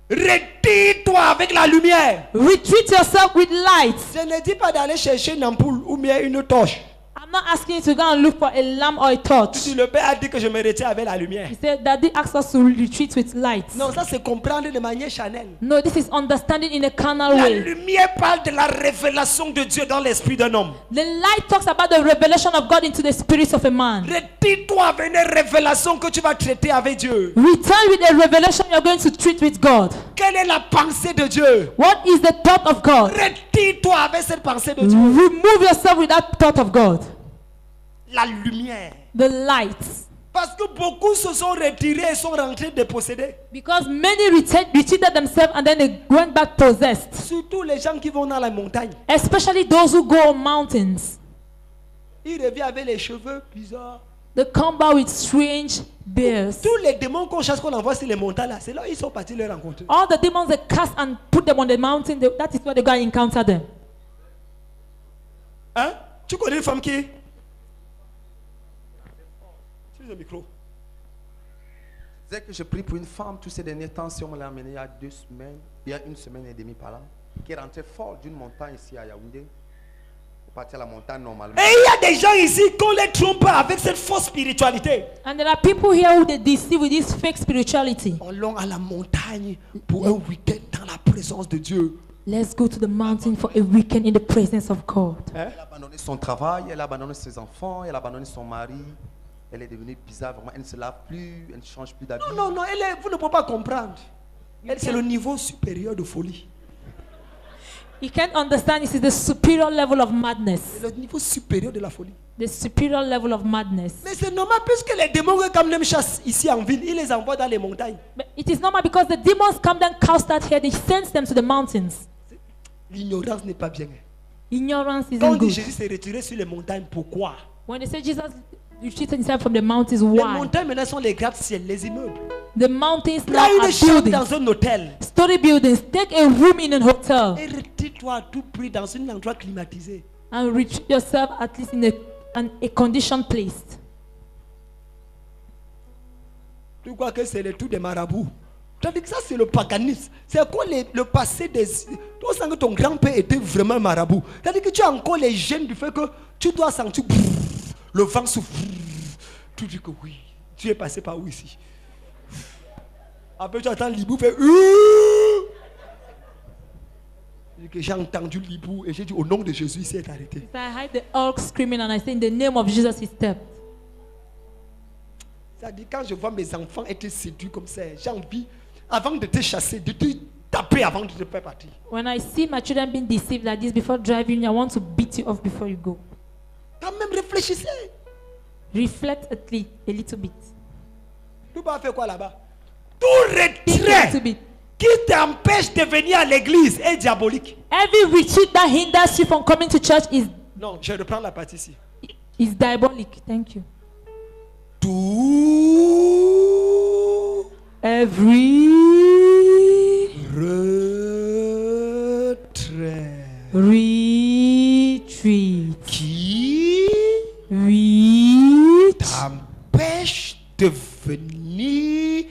Retire-toi avec la lumière. Retreat yourself with light. Je ne dis pas d'aller chercher une ampoule ou bien une torche. I'm not asking you to go and look for a lamp or a torch. Si le Père a dit que je me retire avec la lumière. He said, Daddy asked us to retreat with light. Non, ça c'est comprendre de manière charnelle. No, this is understanding in a carnal La way. lumière parle de la révélation de Dieu dans l'esprit d'un homme. The light talks about the revelation of God into the spirit of a man. Retire-toi avec une révélation que tu vas traiter avec Dieu. Return with a revelation you're going to treat with God. Quelle est la pensée de Dieu? What is the thought of God? Retire-toi avec cette pensée de Dieu. Remove yourself with that thought of God. La lumière. The light. Parce que beaucoup se sont retirés et sont rentrés dépossédés. Because many retreated themselves and then they went back possessed. Surtout les gens qui vont dans la montagne. Especially those who go on mountains. Ils reviennent avec les cheveux bizarres. They come back with strange beards. Tous les démons qu'on chasse, qu'on envoie sur les montagnes là, c'est là où ils sont partis les rencontrer. All the demons they cast and put them on the mountain, that is where they go and encounter them. Hein? Tu connais une femme qui... Le micro. Je disais que je prie pour une femme tous ces derniers temps, si on me l'a amenée il y a 2 semaines, il y a 1 semaine et demie par là, qui est rentrée fort d'une montagne ici à Yaoundé. partir à la montagne normalement. Et il y a des gens ici qu'on les trompe avec cette fausse spiritualité. And there are people here who they deceive with this fake spirituality. Allons à la montagne pour un week-end dans la présence de Dieu. Let's go to the mountain for a weekend in the presence of God. Hein? Elle a abandonné son travail, elle a abandonné ses enfants, elle a abandonné son mari. Elle est devenue bizarre, vraiment. Elle ne se lave plus, elle ne change plus d'habit. Non, vous ne pouvez pas comprendre. C'est le niveau supérieur de folie. You can't understand, this is the superior level of madness. C'est le niveau supérieur de la folie. The superior level of madness. Mais c'est normal puisque les démons quand même chassent ici en ville, ils les envoient dans les montagnes. But it is normal because the demons come down, cast out here, they send them to the mountains. L'ignorance n'est pas bien. Ignorance Quand on isn't dit good. Jésus s'est retiré sur les montagnes, pourquoi? When they say Jesus retreated himself from the mountains, Les why? montagnes maintenant sont les gratte-ciel, les immeubles. The mountains Là, now une are chambre buildings, dans un hôtel. story buildings. Take a room in an hotel Et retire-toi à tout prix dans un endroit climatisé. and retreat yourself at least in a conditioned place. Tu crois que c'est le tout des marabouts? Tandis que ça, c'est le paganisme. C'est quoi le passé des... Tu sens que ton grand-père était vraiment un marabout. C'est-à-dire que tu as encore les gènes du fait que tu dois sentir le vent souffle. Tu dis que oui, tu es passé par où ici? Après, tu attends l'hibou faire... J'ai entendu l'hibou et j'ai dit au nom de Jésus, il s'est arrêté. So I heard the elk screaming and I said, in the name of Jesus, he stepped. C'est-à-dire quand je vois mes enfants être séduits comme ça, j'ai envie, avant de te chasser, de te taper avant de te faire partir. When I see my children being deceived like this before driving, I want to beat you off before you go. Quand même réfléchissez. Reflect a little bit. Tu vas faire quoi là-bas? Tout Think a little retrait bit. qui t'empêche de venir à l'église est diabolique. Every retreat that hinders you from coming to church Non, je reprends la partie ici. is diabolic. Thank you. Tout Every retrait retreat qui t'empêche de venir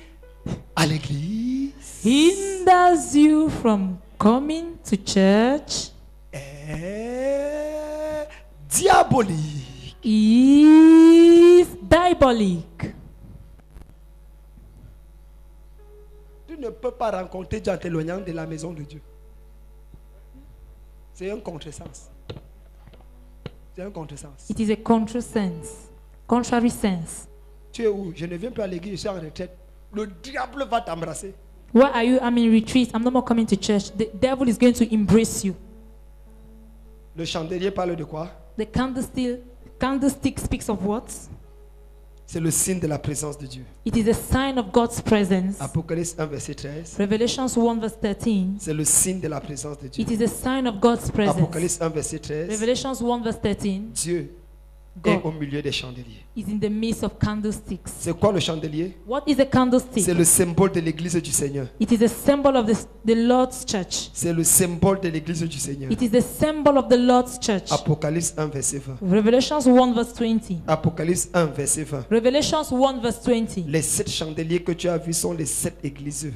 à l'église hinders you from coming to church est diabolique. is diabolic. Tu ne peux pas rencontrer Dieu en t'éloignant de la maison de Dieu. C'est un contresens. C'est un contresens. It is a contrary sense. Tu es où? Je ne viens plus à l'église, je suis en retraite. Le diable va t'embrasser. Where are you? I'm in retreat. I'm no more coming to church. The devil is going to embrace you. Le chandelier parle de quoi? The candlestick speaks of what? C'est le signe de la présence de Dieu. It is a sign of God's presence. Apocalypse 1, verset 13. Revelations 1 verse 13. C'est le signe de la présence de Dieu. It is a sign of God's presence. Apocalypse 1, verset 13. Revelations 1 verse 13 Dieu est God au milieu des chandeliers. is in the midst of candlesticks. C'est quoi le chandelier? What is a candlestick? C'est le symbole de l'église du Seigneur. It is a symbol of the Lord's church. C'est le symbole de l'église du Seigneur. It is the symbol of the Lord's church. Apocalypse 1, verset 20. Revelations 1 verse 20. Apocalypse 1, verset 20. Revelations 1 verse 20. Les 7 chandeliers que tu as vus sont les 7 églises.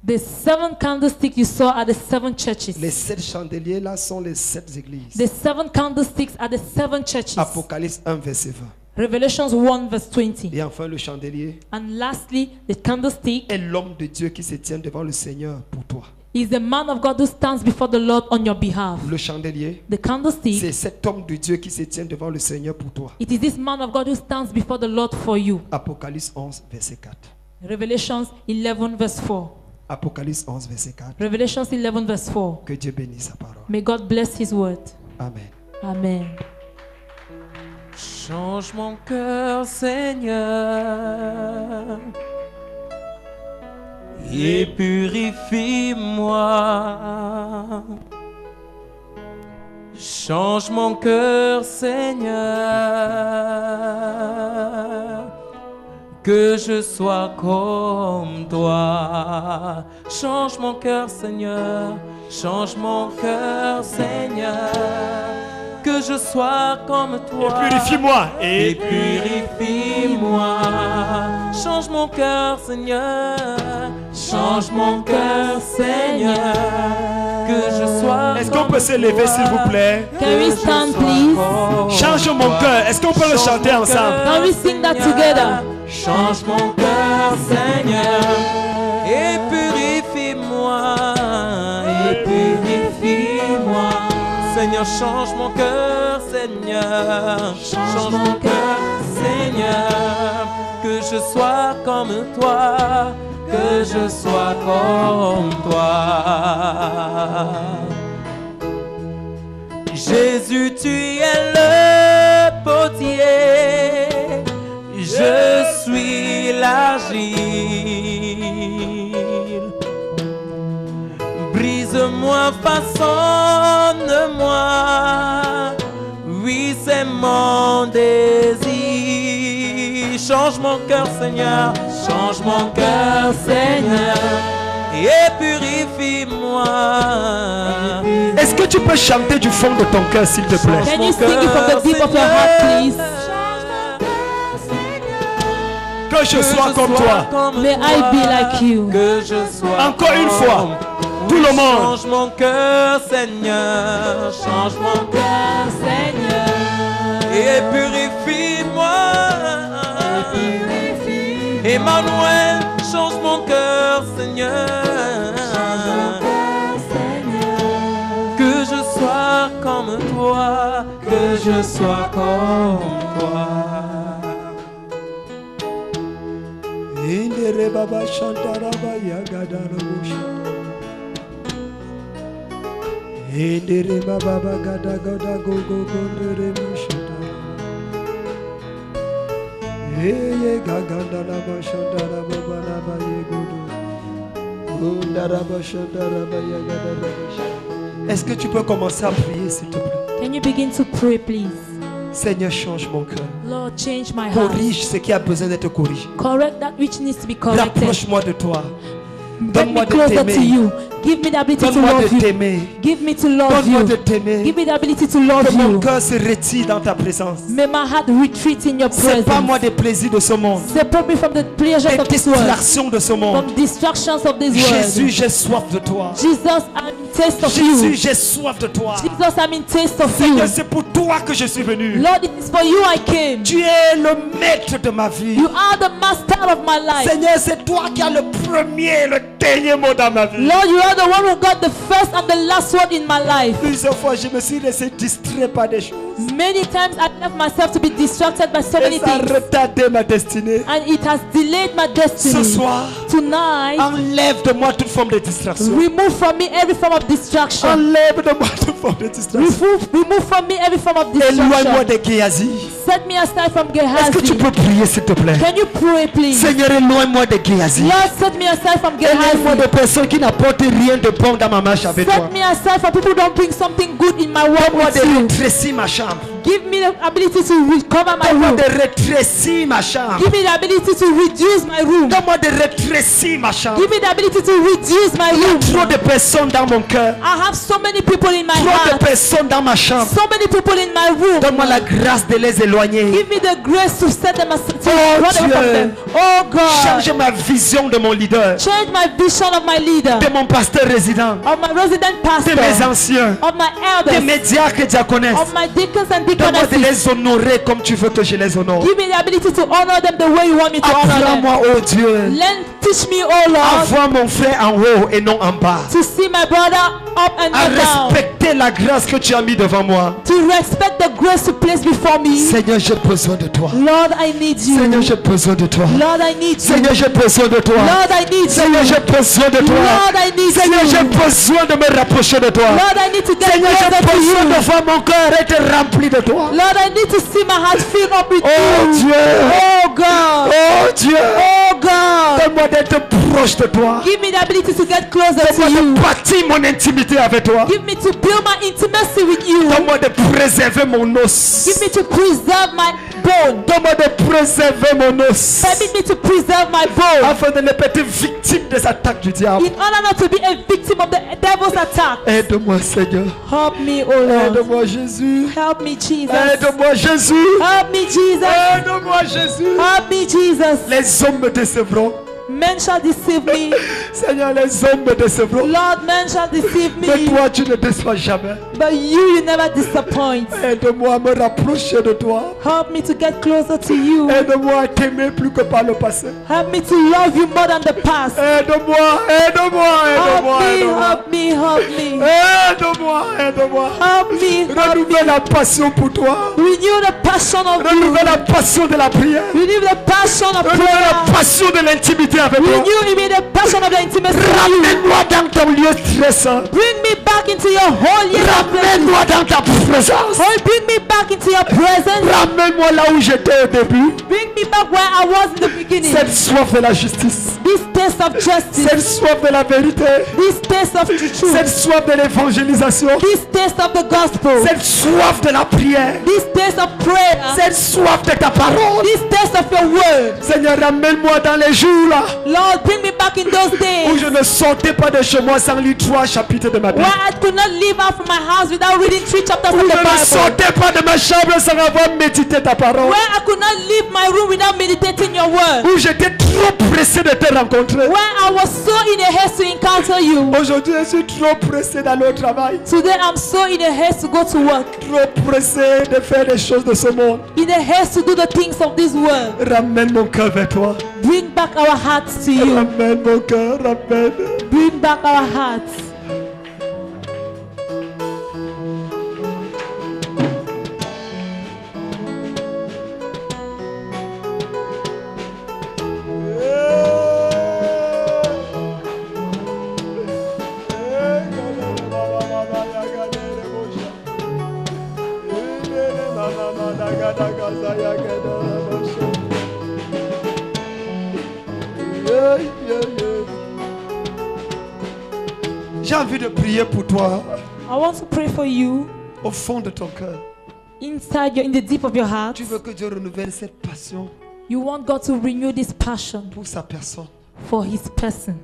The 7 candlesticks you saw are the 7 churches. Les 7 chandeliers là sont les 7 églises. The 7 candlesticks are the 7 churches. Apocalypse 1, verset 20. Revelations 1 verse 20. Et enfin le chandelier And lastly, the candlestick est l'homme de Dieu qui se tient devant le Seigneur pour toi. is the man of God who stands before the Lord on your behalf. Le chandelier, The candlestick, c'est cet homme de Dieu qui se tient devant le Seigneur pour toi. it is this man of God who stands before the Lord for you. Apocalypse 11, verset 4. Revelations 11 verse 4. Apocalypse 11, verset 4. Revelations 11 verse 4. Que Dieu bénisse sa parole. May God bless his word. Amen. Amen. Change mon cœur, Seigneur, et purifie-moi. Change mon cœur, Seigneur, que je sois comme toi. Change mon cœur, Seigneur, change mon cœur, Seigneur, que je sois comme toi. Purifie-moi Et purifie-moi. Change mon cœur, Seigneur. Change mon cœur, Seigneur. que je sois. Est-ce qu'on peut se lever s'il vous plaît? Can we stand, please? Change mon cœur. Est-ce qu'on peut le chanter ensemble? Can we sing that together? Change mon cœur, Seigneur, et purifie-moi, Seigneur, change mon cœur, Seigneur, change mon cœur, Seigneur, que je sois comme toi, que je sois comme toi. Jésus, tu es le potier, je suis l'argile. Brise-moi, façonne-moi, oui c'est mon désir. Change mon cœur, Seigneur, change mon cœur, Seigneur, et purifie-moi. Est-ce que tu peux chanter du fond de ton cœur s'il te plaît? Can you sing it from the deep of your heart, please? Que je sois comme toi. May I be like you. Que je sois Encore une fois. Tout le monde. Change mon cœur, Seigneur, change mon cœur, Seigneur, et purifie-moi. Emmanuel, change mon cœur, Seigneur, que je sois comme toi, que je sois comme toi. Est-ce que tu peux commencer à prier s'il te plaît? Can you begin to pray, please? Seigneur, change mon cœur. Lord, change my heart. Corrige ce qui a besoin d'être corrigé. Correct that which needs to be corrected. Rapproche-moi de toi. Bring me Donne-moi de closer to t'aimer. you. Give me the ability to Donne-moi love de you. t'aimer. Give me to love Donne-moi de you. t'aimer. Give me the ability to love Que mon you. cœur se retire dans ta présence. May my heart retreat in your C'est pas moi presence. des plaisirs de ce monde. Separate me from the pleasures Des of this world. distractions de ce monde. From distractions of this Jésus, world. j'ai soif de toi. Jesus, I'm in taste of Jésus, you. j'ai soif de toi. Jesus, I'm in taste of you. Seigneur, c'est pour toi que je suis venu. Lord, it is for you I came. Tu es le maître de ma vie. You are the master of my life. Seigneur, c'est toi qui as le premier et le dernier mot dans ma vie. Lord, you are the one who got the first and the last word in my life. Plusieurs fois, je me suis laissé distraire par des choses. Many times I left myself to be distracted by so many Et ça a things. retardé ma destinée. And it has delayed my Ce destiny. soir, Tonight, enlève de moi toute forme de distraction. remove from me every form of distraction. Enlève de moi toute forme de distraction. Remove from me every form of Éloigne-moi distraction. de Géasi. Set me aside from Est-ce que tu Gehazi. peux prier s'il te plaît? Can you pray, please? Seigneur, éloigne-moi de Géasi. Lord, set me aside from Éloigne-moi Gehazi. de personnes qui n'apportent rien de bon dans ma marche avec toi. Set me aside from people who don't bring something good in my work Donne-moi with de you. rétrécir ma chambre. Give me the ability to recover my Donne-moi room. de rétrécir ma chambre. Give me the ability to reduce my room. Donne-moi de rétrécir ma chambre. Give me the ability to reduce my Il y a room. trop de personnes dans mon cœur. I have so many people in my Trop de heart. personnes dans ma chambre. So many people in my room. Donne-moi la grâce de les éloigner. Give me the grace to set them aside. To Oh, run away from Dieu. them. Oh God. Change ma vision de mon leader, Change my vision of my leader. de mon pasteur résident, Of my resident de mes pastor. anciens, Of my de elders. mes diacres et diaconesses. Of my deacons and Donne-moi de deaconesses. les honorer comme tu veux que je les honore. Give me the ability to honor them the way you want me to honor them. Apprends-moi, oh Dieu, Teach me, oh à Lord, voir mon frère en haut et non en bas. to see my brother up and À not down. respecter la grâce que tu as mis devant moi. To respect the grace you place before me. Seigneur, j'ai besoin de toi. Lord, I need you. Seigneur, j'ai besoin de toi. Lord, I need you. Seigneur, j'ai besoin de toi. Lord, I need Seigneur, you. j'ai besoin de toi. Lord, I need Seigneur, j'ai you. besoin de me rapprocher de toi. Lord, I need to get Seigneur, j'ai closer to besoin you. de voir mon cœur être rempli de toi. Lord, I need to see my heart filled up with Oh you. Dieu. Oh God. Oh Dieu. Oh God. Donne-moi d'être proche de toi. Give me the ability to get closer to Donne-moi you. de bâtir mon intimité avec toi. Give me to build my intimacy with you. Donne-moi de préserver mon os. Give me to preserve my bone. Donne-moi de préserver mon os. Permit me to preserve my bone. Afin de ne pas être victime des attaques du diable. In order not to be a victim of the devil's attack. Aide-moi, Seigneur. Help me, oh Lord. Aide-moi, Jésus. Help me, Jesus. Aide-moi, Jésus. Help me, Jesus. Aide-moi, Jésus. Help me, Jesus. Les hommes me décevront. Men shall deceive me. Seigneur, les hommes me décevront. Lord, men shall deceive Mais me. toi, tu ne déçois jamais. But you never disappoint. Aide-moi à me rapprocher de toi. Help me to get closer to you. Aide-moi à t'aimer plus que par le passé. Help me to love you more than the past. Aide-moi, aide-moi, aide-moi, aide-moi. Help me, help me. Aide-moi, aide-moi. Help me. Renouvelle la passion pour toi. Renew the passion of you. Renouvelle la passion de la prière. Renew the passion of Renouvelle la prayer. passion de l'intimité avec toi. Renew in me the passion of the intimacy with you. Ramène-moi dans ton lieu stressant. Bring me back into your holy place. Ramène-moi dans ta présence. Oh, bring me back into your presence. Ramène-moi là où j'étais au début. Bring me back where I was in the beginning. Cette soif de la justice. This taste of justice. Cette soif de la vérité. This taste of the truth. Cette soif de l'évangélisation. This taste of the gospel. Cette soif de la prière. This taste of prayer. Cette soif de ta parole. This taste of your word. Seigneur, ramène-moi dans les jours là Lord, bring me back in those où days je ne sortais pas de chez moi sans lire 3 chapitres de ma Bible. where I could not leave out from my house without reading 3 chapters Où of je the ne Bible. sortais pas de ma chambre sans avoir médité ta parole. Where I could not leave my room without meditating your word. Où j'étais trop pressé de te rencontrer. Where I was so in a haste to encounter you. Aujourd'hui, je suis trop pressé d'aller au travail. Today I'm so in a haste to go to work. Trop pressé de faire les choses de ce monde. In a haste to do the things of this world. Ramène mon cœur vers toi. Bring back our hearts to you. Ramène mon cœur, ramène. Bring back our hearts. J'ai envie de prier pour toi I want to pray for you au fond de ton cœur. inside in the deep of your heart. Tu veux que Dieu renouvelle cette passion You want God to renew this passion pour sa personne. for His person.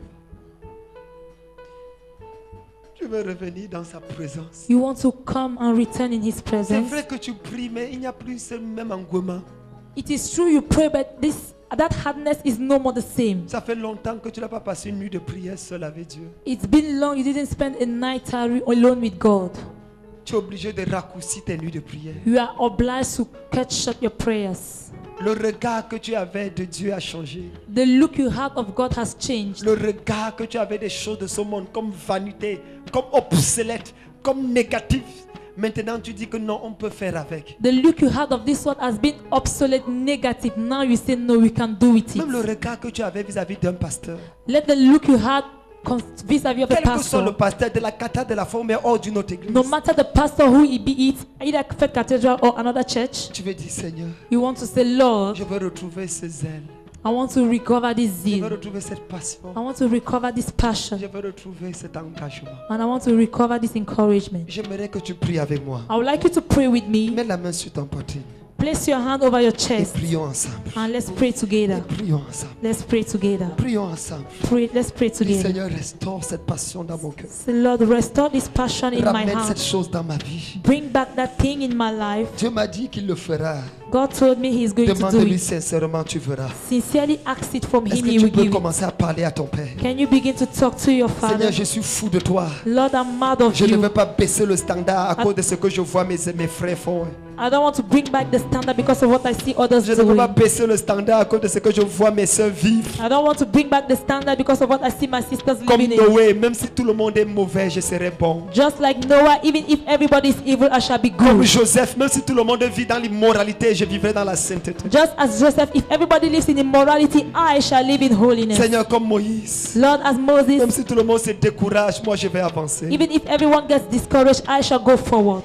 Tu veux revenir dans sa présence. You want to come and return in His C'est presence. vrai que tu pries, mais il n'y a plus ce même engouement. It is true you pray, but that hardness is no more the same. Ça fait longtemps que tu n'as pas passé une nuit de prière seul avec Dieu. It's been long you didn't spend a night alone with God. Tu es obligé de raccourcir tes nuits de prière. You are obliged to cut short your prayers. Le regard que tu avais de Dieu a changé. The look you had of God has changed. Le regard que tu avais des choses de ce monde comme vanité, comme obsolète, comme négatif. Maintenant tu dis que non, on peut faire avec. The look you had of this world has been obsolete, negative. Now you say no, we can do with Même le it. regard que tu avais vis-à-vis d'un pasteur. Let the look you had vis-à-vis of the Quel que soit le pastor, pasteur de la cata de la forme hors d'une autre église. no matter the pastor who he be it, either Faith Cathedral or another church, Tu veux dire Seigneur, you want to say, Lord, je veux retrouver ce zèle. I want to recover this Je veux zeal. retrouver cette passion. I want to recover this passion. Je veux retrouver cet engagement. And I want to recover this encouragement. J'aimerais que tu pries avec moi. I would like you to pray with me. Mets la main sur ton poitrine. Place your hand over your Et chest prions ensemble. and let's pray together. Prions ensemble. Let's pray together. Prions ensemble. Let's pray Dis, together. Seigneur, restaure cette passion dans mon cœur. Say, Lord, restore this passion in my Ramène cette heart. chose dans ma vie. Bring back that thing in my life. Dieu m'a dit qu'il le fera. God told me He's going to do Demande-lui it. sincèrement, tu verras. Sincerely ask it from Est-ce Him, que He tu will peux give it. commencer à parler à ton Père? Can you begin to talk to your Father? Seigneur, je suis fou de toi. Lord, I'm mad of Je ne you. veux pas baisser le standard à cause de ce que je vois mes frères font. I don't want to bring back the standard because of what I see others Je ne veux pas doing. baisser le standard à cause de ce que je vois mes soeurs vivre. I don't want to bring back the standard because of what I see my sisters Comme living in. Noé, même si tout le monde est mauvais, je serai bon. Just like Noah, even if everybody is evil, I shall be Comme good. Joseph, même si tout le monde vit dans l'immoralité, je vivrai dans la sainteté. Just as Joseph, if everybody lives in immorality, I shall live in holiness. Seigneur, comme Moïse, Lord, as même Moses, si tout le monde se décourage, moi je vais avancer. even if everyone gets discouraged, I shall go forward.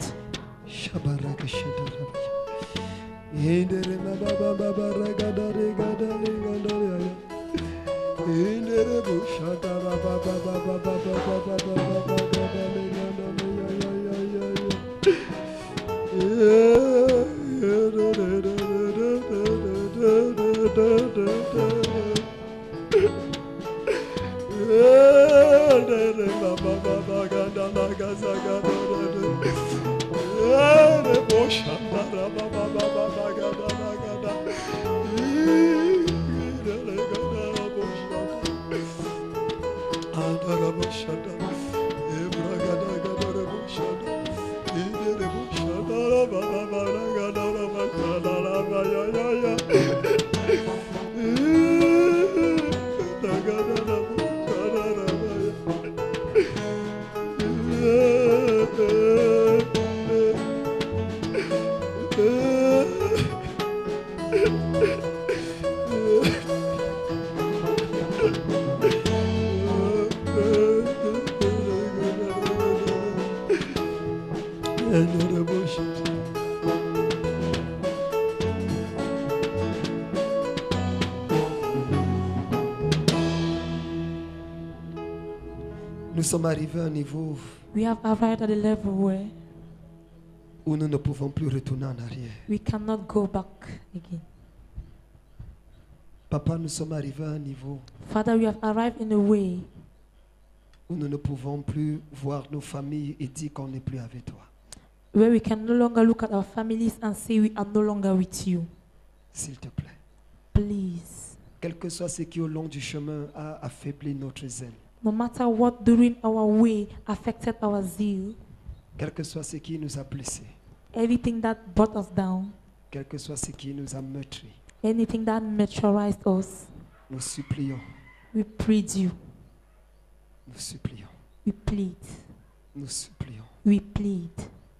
Nous sommes arrivés à un niveau We have arrived at a level where où nous ne pouvons plus retourner en arrière. we cannot go back again. Papa, nous sommes arrivés à un niveau Father, we have arrived in a way où nous ne pouvons plus voir nos familles et dire qu'on n'est plus avec toi. where we can no longer look at our families and say we are no longer with you. S'il te plaît. Please. Quel que soit ce qui au long du chemin a affaibli notre zèle. No matter what during our way affected our zeal, Quel que soit ce qui nous a blessés. everything that brought us down, Quel que soit ce qui nous a meurtris. anything that maturized us, Nous supplions. we plead you. Nous supplions. We plead. Nous supplions. We plead.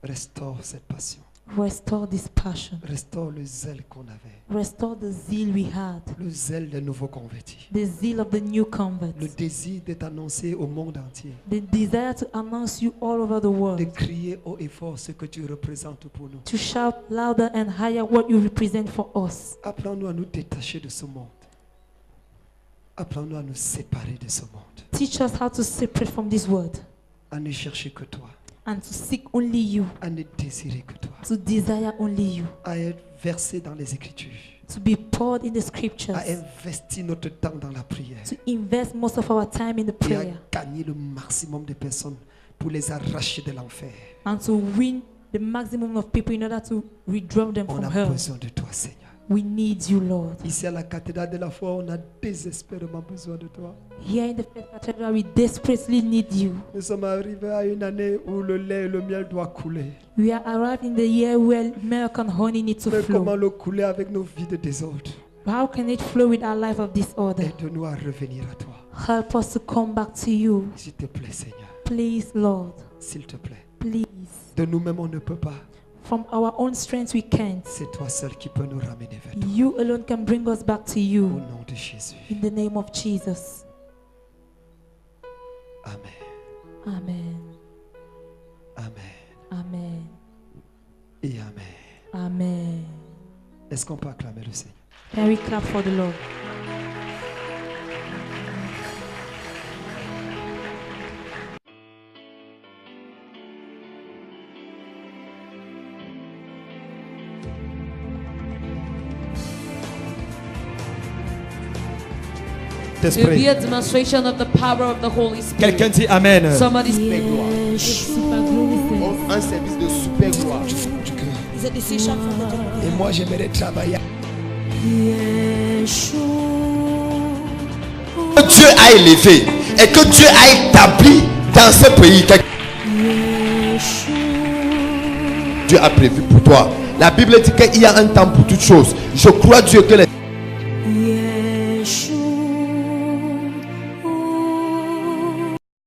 Restaure cette passion. Restore this passion. Restaure le zèle qu'on avait. Restore the zeal we had. Le zèle des nouveaux convertis. The zeal of the new Le converts. désir d'être annoncé au monde entier. The desire to announce you all over the De world. crier haut et fort ce que tu représentes pour nous. To shout louder and higher what you represent for us. Apprends-nous à nous détacher de ce monde. Apprends-nous à nous séparer de ce monde. Teach us how to separate from this world À ne chercher que toi. and to seek only you. À ne désirer que toi. To desire only you. À être versé dans les Écritures. To be poured in the scriptures. À investir notre temps dans la prière. To invest most of our time in the Et à prayer. gagner le maximum de personnes pour les arracher de l'enfer. And to win the maximum of people in order to withdraw them On from a hell. besoin de toi, Seigneur. We need you, Lord. Ici à la cathédrale de la foi, on a désespérément besoin de toi. Here in the Faith Cathedral, we desperately need you. Nous sommes arrivés à une année où le lait et le miel doivent couler. We are arrived in the year where milk and honey need to Mais comment flow. le couler avec nos vies de désordre? How can it flow with our life of disorder? Aide-nous à revenir à toi. Help us to come back to you. S'il te plaît, Seigneur. Please, Lord. S'il te plaît. Please. De nous-mêmes, on ne peut pas. From our own strength, we can't. C'est toi seul qui peux nous ramener vers toi. You alone can bring us back to Au you. nom de Jésus. In the name of Jesus. Amen. Amen. Amen. Amen. Et Amen. Amen. Est-ce qu'on peut acclamer le Seigneur? Can we clap for the Lord? It will be a demonstration of the power of the Holy Spirit. Quelqu'un dit Amen. Somebody Super gloire. Un service de super gloire. Et moi, j'aimerais travailler. Que Dieu a élevé et que Dieu a établi dans ce pays. Dieu a prévu pour toi. La Bible dit qu'il y a un temps pour toutes choses. Je crois Dieu que les